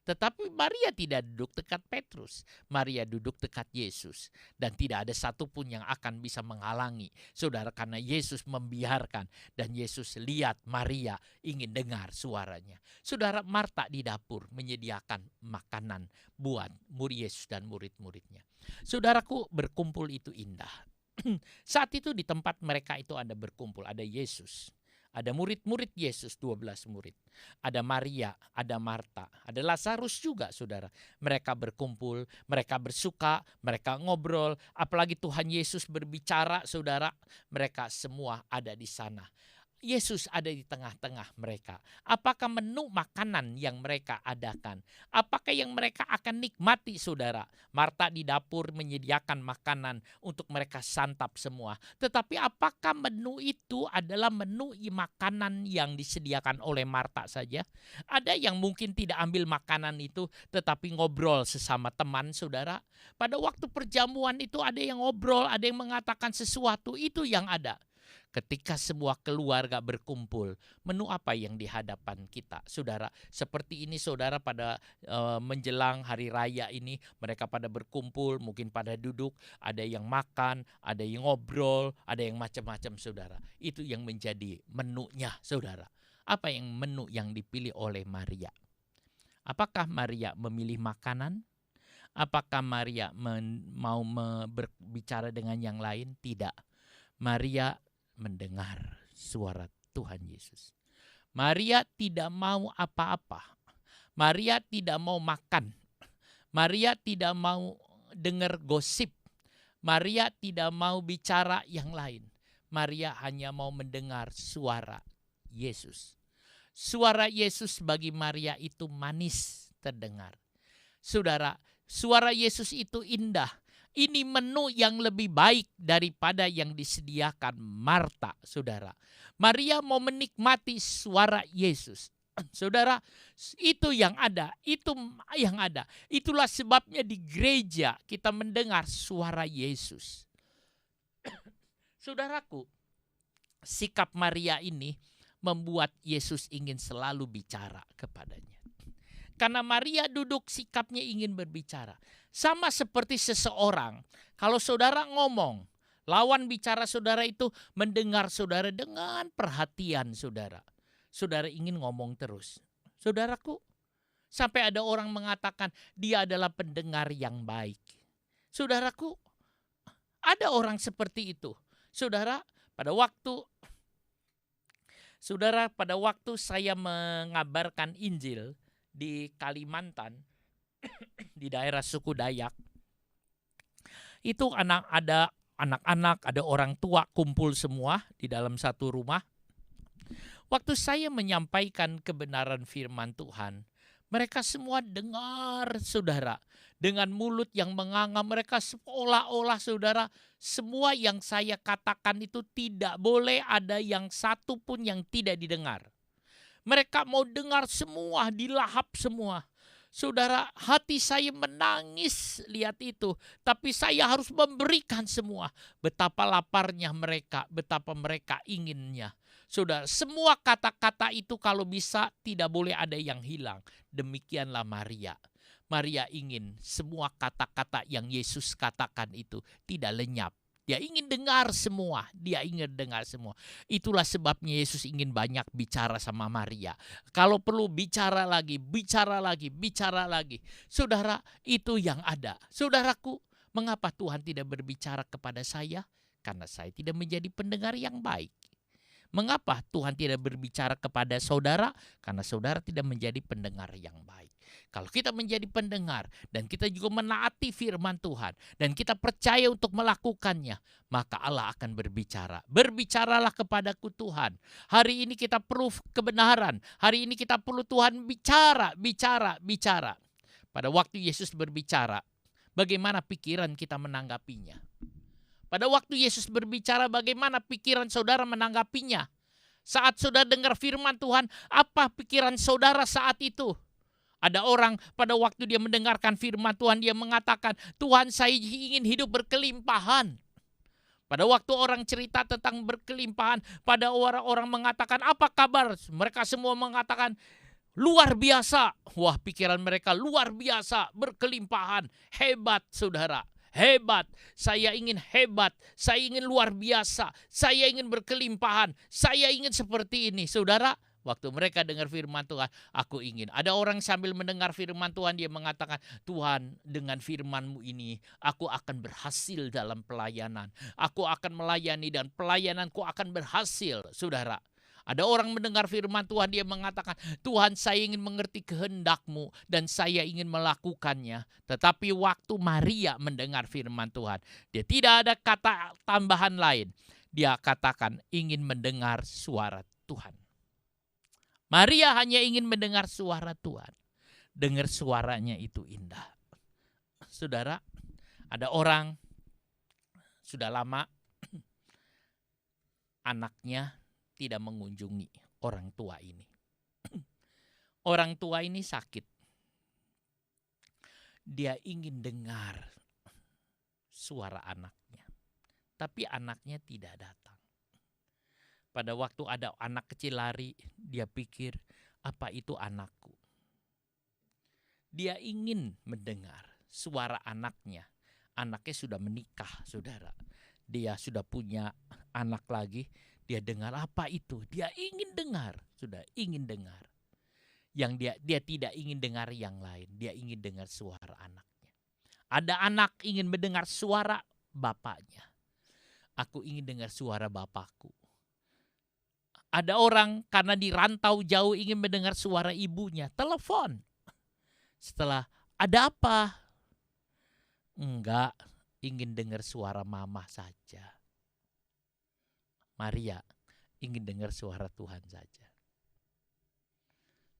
Tetapi Maria tidak duduk dekat Petrus. Maria duduk dekat Yesus. Dan tidak ada satupun yang akan bisa menghalangi. Saudara, karena Yesus membiarkan. Dan Yesus lihat Maria ingin dengar suaranya. Saudara, Marta di dapur menyediakan makanan buat murid Yesus dan murid-muridnya. Saudaraku, berkumpul itu indah. Saat itu di tempat mereka itu ada berkumpul, ada Yesus. Ada murid-murid Yesus, 12 murid. Ada Maria, ada Marta, ada Lazarus juga, saudara. Mereka berkumpul, mereka bersuka, mereka ngobrol. Apalagi Tuhan Yesus berbicara, saudara. Mereka semua ada di sana. Yesus ada di tengah-tengah mereka. Apakah menu makanan yang mereka adakan? Apakah yang mereka akan nikmati, saudara? Marta di dapur menyediakan makanan untuk mereka santap semua. Tetapi apakah menu itu adalah menu makanan yang disediakan oleh Marta saja? Ada yang mungkin tidak ambil makanan itu, tetapi ngobrol sesama teman, saudara. Pada waktu perjamuan itu ada yang ngobrol, ada yang mengatakan sesuatu, itu yang ada. Ketika semua keluarga berkumpul, menu apa yang di hadapan kita, saudara? Seperti ini, saudara, pada menjelang hari raya ini, mereka pada berkumpul, mungkin pada duduk, ada yang makan, ada yang ngobrol, ada yang macam-macam, saudara. Itu yang menjadi menunya, saudara. Apa yang menu yang dipilih oleh Maria? Apakah Maria memilih makanan? Apakah Maria mau berbicara dengan yang lain? Tidak. Maria mendengar suara Tuhan Yesus. Maria tidak mau apa-apa. Maria tidak mau makan. Maria tidak mau dengar gosip. Maria tidak mau bicara yang lain. Maria hanya mau mendengar suara Yesus. Suara Yesus bagi Maria itu manis terdengar. Saudara, suara Yesus itu indah. Ini menu yang lebih baik daripada yang disediakan Marta, saudara. Maria mau menikmati suara Yesus. Saudara, itu yang ada, itu yang ada. Itulah sebabnya di gereja kita mendengar suara Yesus. Saudaraku, sikap Maria ini membuat Yesus ingin selalu bicara kepadanya. Karena Maria duduk, sikapnya ingin berbicara. Sama seperti seseorang, kalau saudara ngomong, lawan bicara saudara itu mendengar saudara dengan perhatian saudara. Saudara ingin ngomong terus. Saudaraku, sampai ada orang mengatakan dia adalah pendengar yang baik. Saudaraku, ada orang seperti itu. Saudara, pada waktu saya mengabarkan Injil di Kalimantan, di daerah suku Dayak, itu ada anak-anak, ada orang tua kumpul semua di dalam satu rumah. Waktu saya menyampaikan kebenaran firman Tuhan, mereka semua dengar, saudara, dengan mulut yang menganga. Mereka seolah-olah, saudara, semua yang saya katakan itu tidak boleh ada yang satu pun yang tidak didengar. Mereka mau dengar semua, dilahap semua. Saudara, hati saya menangis lihat itu. Tapi saya harus memberikan semua. Betapa laparnya mereka, betapa mereka inginnya. Saudara, semua kata-kata itu kalau bisa tidak boleh ada yang hilang. Demikianlah Maria. Maria ingin semua kata-kata yang Yesus katakan itu tidak lenyap. Dia ingin dengar semua. Dia ingin dengar semua. Itulah sebabnya Yesus ingin banyak bicara sama Maria. Kalau perlu bicara lagi, bicara lagi, bicara lagi. Saudara, itu yang ada. Saudaraku, mengapa Tuhan tidak berbicara kepada saya? Karena saya tidak menjadi pendengar yang baik. Mengapa Tuhan tidak berbicara kepada saudara? Karena saudara tidak menjadi pendengar yang baik. Kalau kita menjadi pendengar dan kita juga menaati firman Tuhan dan kita percaya untuk melakukannya, maka Allah akan berbicara. Berbicaralah kepadaku Tuhan. Hari ini kita perlu kebenaran. Hari ini kita perlu Tuhan bicara. Pada waktu Yesus berbicara, bagaimana pikiran kita menanggapinya? Pada waktu Yesus berbicara, bagaimana pikiran saudara menanggapinya? Saat saudara dengar firman Tuhan, apa pikiran saudara saat itu? Ada orang pada waktu dia mendengarkan firman Tuhan, dia mengatakan, Tuhan, saya ingin hidup berkelimpahan. Pada waktu orang cerita tentang berkelimpahan, pada orang-orang mengatakan, apa kabar? Mereka semua mengatakan, luar biasa. Wah, pikiran mereka luar biasa, berkelimpahan, hebat, saudara. Hebat, saya ingin hebat, saya ingin luar biasa, saya ingin berkelimpahan, saya ingin seperti ini. Saudara, Waktu mereka dengar firman Tuhan, aku ingin. Ada orang sambil mendengar firman Tuhan, dia mengatakan, Tuhan, dengan firman-Mu ini, aku akan berhasil dalam pelayanan. Aku akan melayani dan pelayananku akan berhasil. Saudara, ada orang mendengar firman Tuhan, dia mengatakan, Tuhan, saya ingin mengerti kehendak-Mu dan saya ingin melakukannya. Tetapi waktu Maria mendengar firman Tuhan, dia tidak ada kata tambahan lain. Dia katakan ingin mendengar suara Tuhan. Maria hanya ingin mendengar suara Tuhan. Dengar suaranya itu indah. Saudara, ada orang sudah lama anaknya tidak mengunjungi orang tua ini. Orang tua ini sakit. Dia ingin dengar suara anaknya. Tapi anaknya tidak datang. Pada waktu ada anak kecil lari, dia pikir, apa itu anakku? Dia ingin mendengar suara anaknya. Anaknya sudah menikah, saudara. Dia sudah punya anak lagi. Dia dengar apa itu? Dia ingin dengar, sudah ingin dengar. Yang dia tidak ingin dengar yang lain. Dia ingin dengar suara anaknya. Ada anak ingin mendengar suara bapaknya. Aku ingin dengar suara bapakku. Ada orang karena di rantau jauh ingin mendengar suara ibunya. Telepon. Setelah, ada apa? Enggak, ingin dengar suara mama saja. Maria ingin dengar suara Tuhan saja.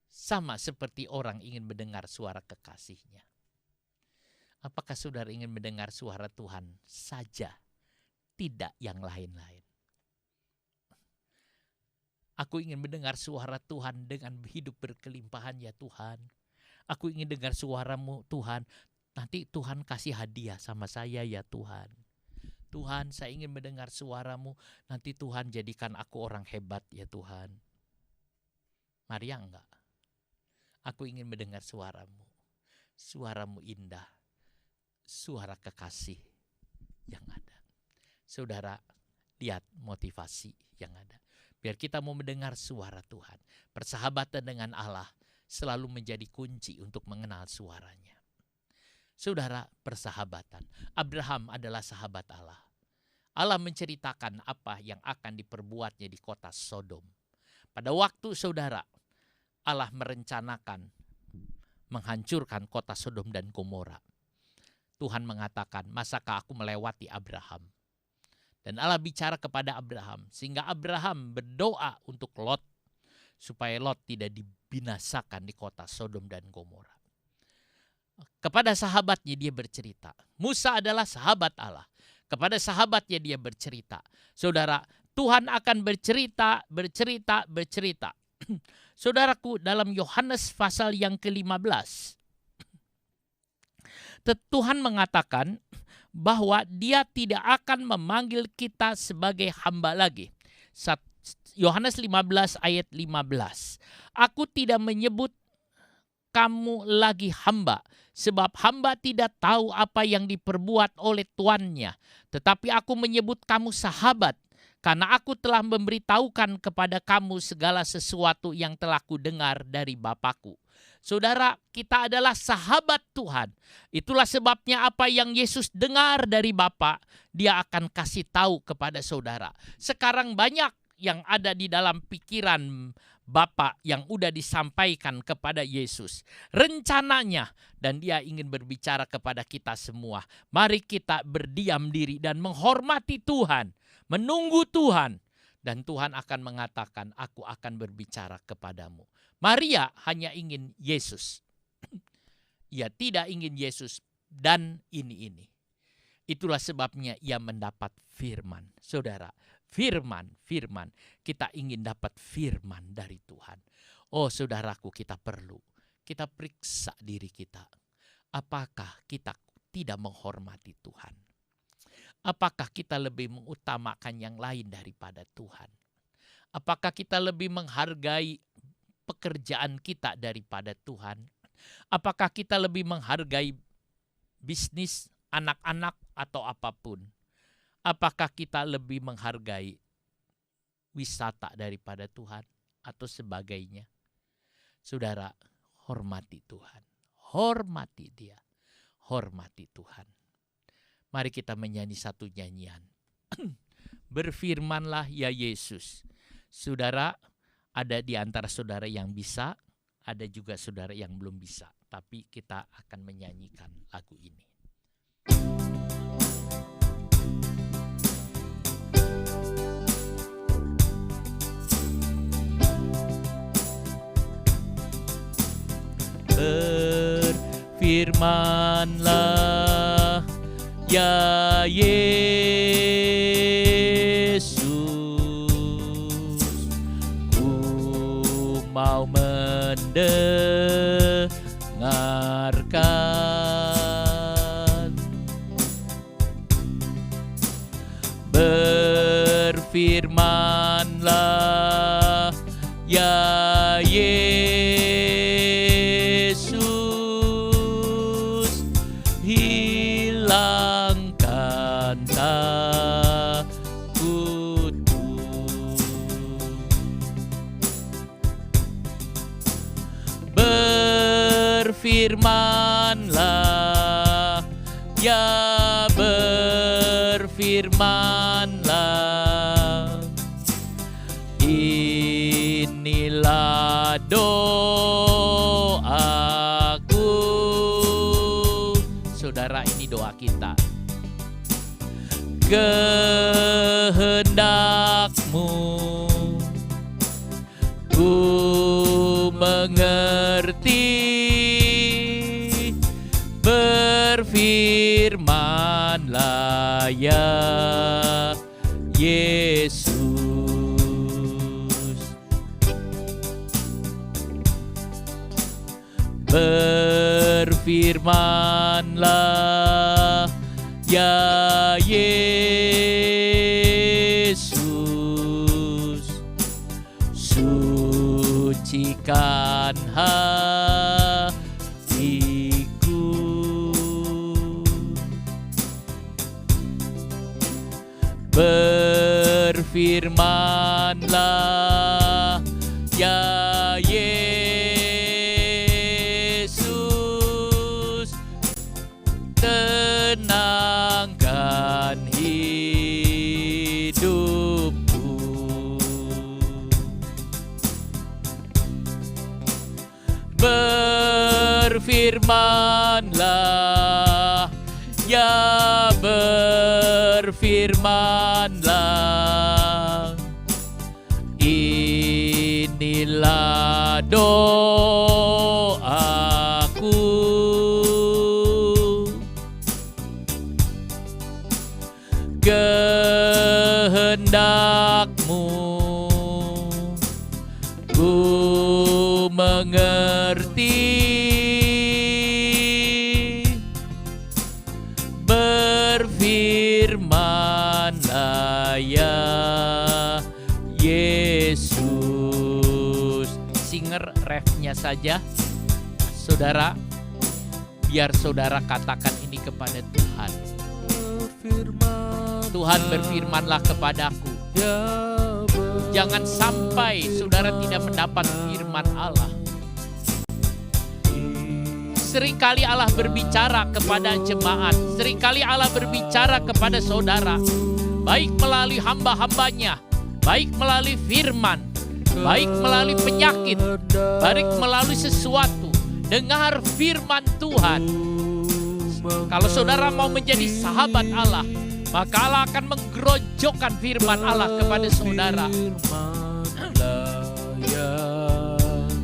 Sama seperti orang ingin mendengar suara kekasihnya. Apakah saudara ingin mendengar suara Tuhan saja? Tidak yang lain-lain. Aku ingin mendengar suara Tuhan dengan hidup berkelimpahan ya Tuhan. Aku ingin dengar suara-Mu Tuhan. Nanti Tuhan kasih hadiah sama saya ya Tuhan. Tuhan, saya ingin mendengar suara-Mu. Nanti Tuhan jadikan aku orang hebat ya Tuhan. Maria enggak. Aku ingin mendengar suara-Mu. Suara-Mu indah. Suara kekasih yang ada. Saudara, lihat motivasi yang ada. Biar kita mau mendengar suara Tuhan. Persahabatan dengan Allah selalu menjadi kunci untuk mengenal suaranya. Saudara, persahabatan. Abraham adalah sahabat Allah. Allah menceritakan apa yang akan diperbuatnya di kota Sodom. Pada waktu saudara, Allah merencanakan menghancurkan kota Sodom dan Gomora. Tuhan mengatakan, masakah aku melewati Abraham? Dan Allah bicara kepada Abraham, sehingga Abraham berdoa untuk Lot, supaya Lot tidak dibinasakan di kota Sodom dan Gomora. Kepada sahabatnya dia bercerita. Musa adalah sahabat Allah. Kepada sahabatnya dia bercerita. Saudara, Tuhan akan bercerita. Saudaraku, dalam Yohanes pasal yang ke-15. Tuhan mengatakan bahwa dia tidak akan memanggil kita sebagai hamba lagi. Yohanes 15 ayat 15. Aku tidak menyebut kamu lagi hamba, sebab hamba tidak tahu apa yang diperbuat oleh tuannya. Tetapi aku menyebut kamu sahabat, karena aku telah memberitahukan kepada kamu segala sesuatu yang telah kudengar dari Bapakku. Saudara, kita adalah sahabat Tuhan. Itulah sebabnya apa yang Yesus dengar dari Bapa, dia akan kasih tahu kepada saudara. Sekarang banyak yang ada di dalam pikiran Bapa yang udah disampaikan kepada Yesus. Rencananya, dan dia ingin berbicara kepada kita semua. Mari kita berdiam diri dan menghormati Tuhan, menunggu Tuhan. Dan Tuhan akan mengatakan, aku akan berbicara kepadamu. Maria hanya ingin Yesus. Ia tidak ingin Yesus dan ini. Itulah sebabnya ia mendapat firman. Saudara, firman. Kita ingin dapat firman dari Tuhan. Oh saudaraku, kita periksa diri kita. Apakah kita tidak menghormati Tuhan? Apakah kita lebih mengutamakan yang lain daripada Tuhan? Apakah kita lebih menghargai pekerjaan kita daripada Tuhan? Apakah kita lebih menghargai bisnis, anak-anak, atau apapun? Apakah kita lebih menghargai wisata daripada Tuhan? atau sebagainya. Saudara, hormati Tuhan. Hormati Dia. Hormati Tuhan. Mari kita menyanyi satu nyanyian. Berfirmanlah ya Yesus. Saudara, ada di antara saudara yang bisa, ada juga saudara yang belum bisa. Tapi kita akan menyanyikan lagu ini. Berfirmanlah ya Yesus, ku mau mendengarkan. Berfirmanlah ya Yesus, hilangkan takutku. Berfirmanlah ya, berfirmanlah. Inilah doaku. Saudara, ini doa kita. Kehendak-Mu ku mengerti, berfirmanlah ya Yesus. Berfirmanlah ya Yesus, sucikan hatiku. Berfirmanlah ya Yesus, tenangkan hidupku. Berfirmanlah ya, berfirmanlah. Inilah doaku. Kehendak-Mu ku mengerti, berfirmanlah ya Yesus. Singer refnya saja, saudara, biar saudara katakan ini kepada Tuhan. Tuhan, berfirmanlah kepadaku. Jangan sampai saudara tidak mendapat firman Allah. Seringkali Allah berbicara kepada jemaat, seringkali Allah berbicara kepada saudara, baik melalui hamba-hambanya, baik melalui firman, baik melalui penyakit, baik melalui sesuatu. Dengar firman Tuhan. Kalau saudara mau menjadi sahabat Allah, maka Allah akan menggerojokkan firman Allah kepada saudara.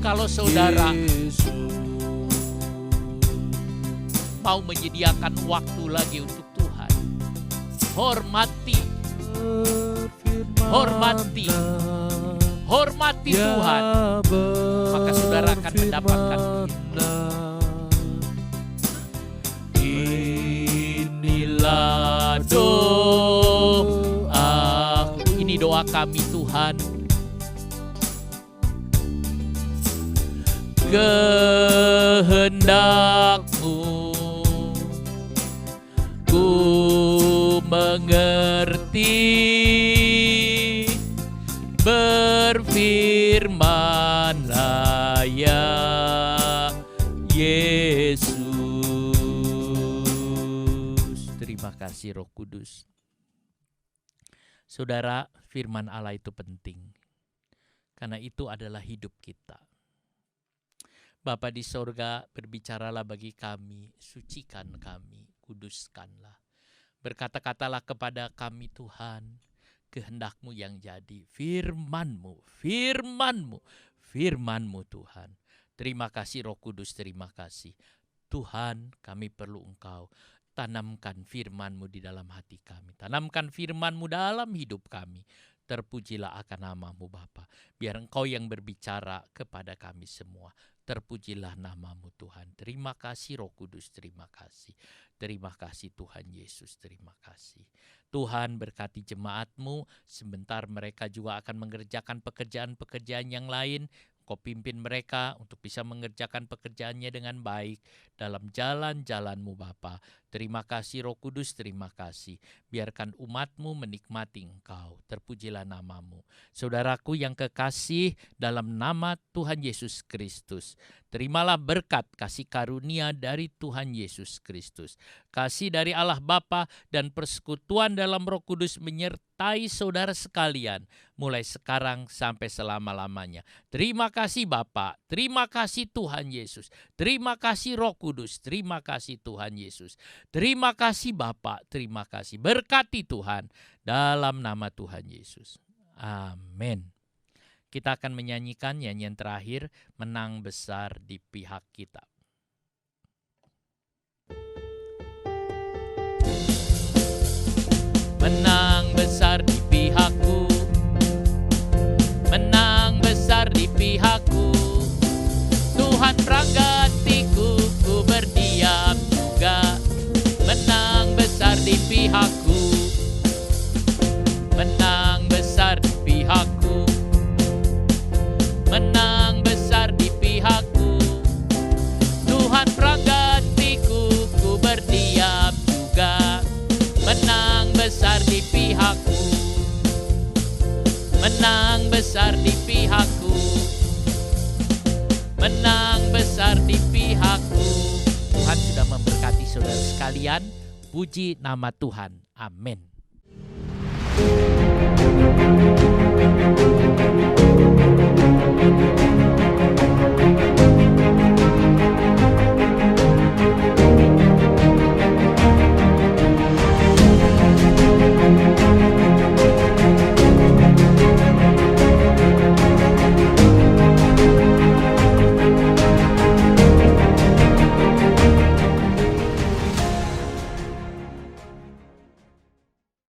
Kalau saudara mau menyediakan waktu lagi untuk Tuhan, hormati Tuhan, maka saudara akan mendapatkan inilah doa. Ini doa kami Tuhan. Kehendak-Mu ku mengerti, berfirman firman-Lah ya Yesus. Terima kasih Roh Kudus. Saudara, firman Allah itu penting. Karena itu adalah hidup kita. Bapa di sorga, berbicaralah bagi kami, sucikan kami, kuduskanlah. Berkata-katalah kepada kami Tuhan, kehendak-Mu yang jadi, firman-Mu, firman-Mu, firman-Mu Tuhan. Terima kasih Roh Kudus, terima kasih. Tuhan, kami perlu Engkau. Tanamkan firman-Mu di dalam hati kami. Tanamkan firman-Mu dalam hidup kami. Terpujilah akan nama-Mu Bapa. Biar Engkau yang berbicara kepada kami semua. Terpujilah nama-Mu Tuhan. Terima kasih Roh Kudus, terima kasih. Terima kasih Tuhan Yesus, terima kasih. Tuhan berkati jemaat-Mu. Sebentar mereka juga akan mengerjakan pekerjaan-pekerjaan yang lain. Kau pimpin mereka untuk bisa mengerjakan pekerjaannya dengan baik dalam jalan-jalan-Mu Bapa. Terima kasih Roh Kudus, terima kasih. Biarkan umat-Mu menikmati Engkau. Terpujilah nama-Mu. Saudaraku yang kekasih, dalam nama Tuhan Yesus Kristus, terimalah berkat kasih karunia dari Tuhan Yesus Kristus. Kasih dari Allah Bapa dan persekutuan dalam Roh Kudus menyertai saudara sekalian, mulai sekarang sampai selama-lamanya. Terima kasih Bapa, terima kasih Tuhan Yesus, terima kasih Roh Kudus, terima kasih Tuhan Yesus. Terima kasih Bapa, terima kasih. Berkati Tuhan dalam nama Tuhan Yesus. Amin. Kita akan menyanyikan nyanyian terakhir, Menang Besar di Pihak Kita. Menang besar di pihakku, menang besar di pihakku. Tuhan pranggatiku, ku berdiam juga. Menang besar di pihakku, menang besar di pihakku, menang besar di pihakku. Tuhan pranggatiku, ku berdiam juga. Menang besar di pihakku, menang besar di pihakku, menang besar di pihakku. Tuhan sudah memberkati saudara sekalian. Puji nama Tuhan. Amin.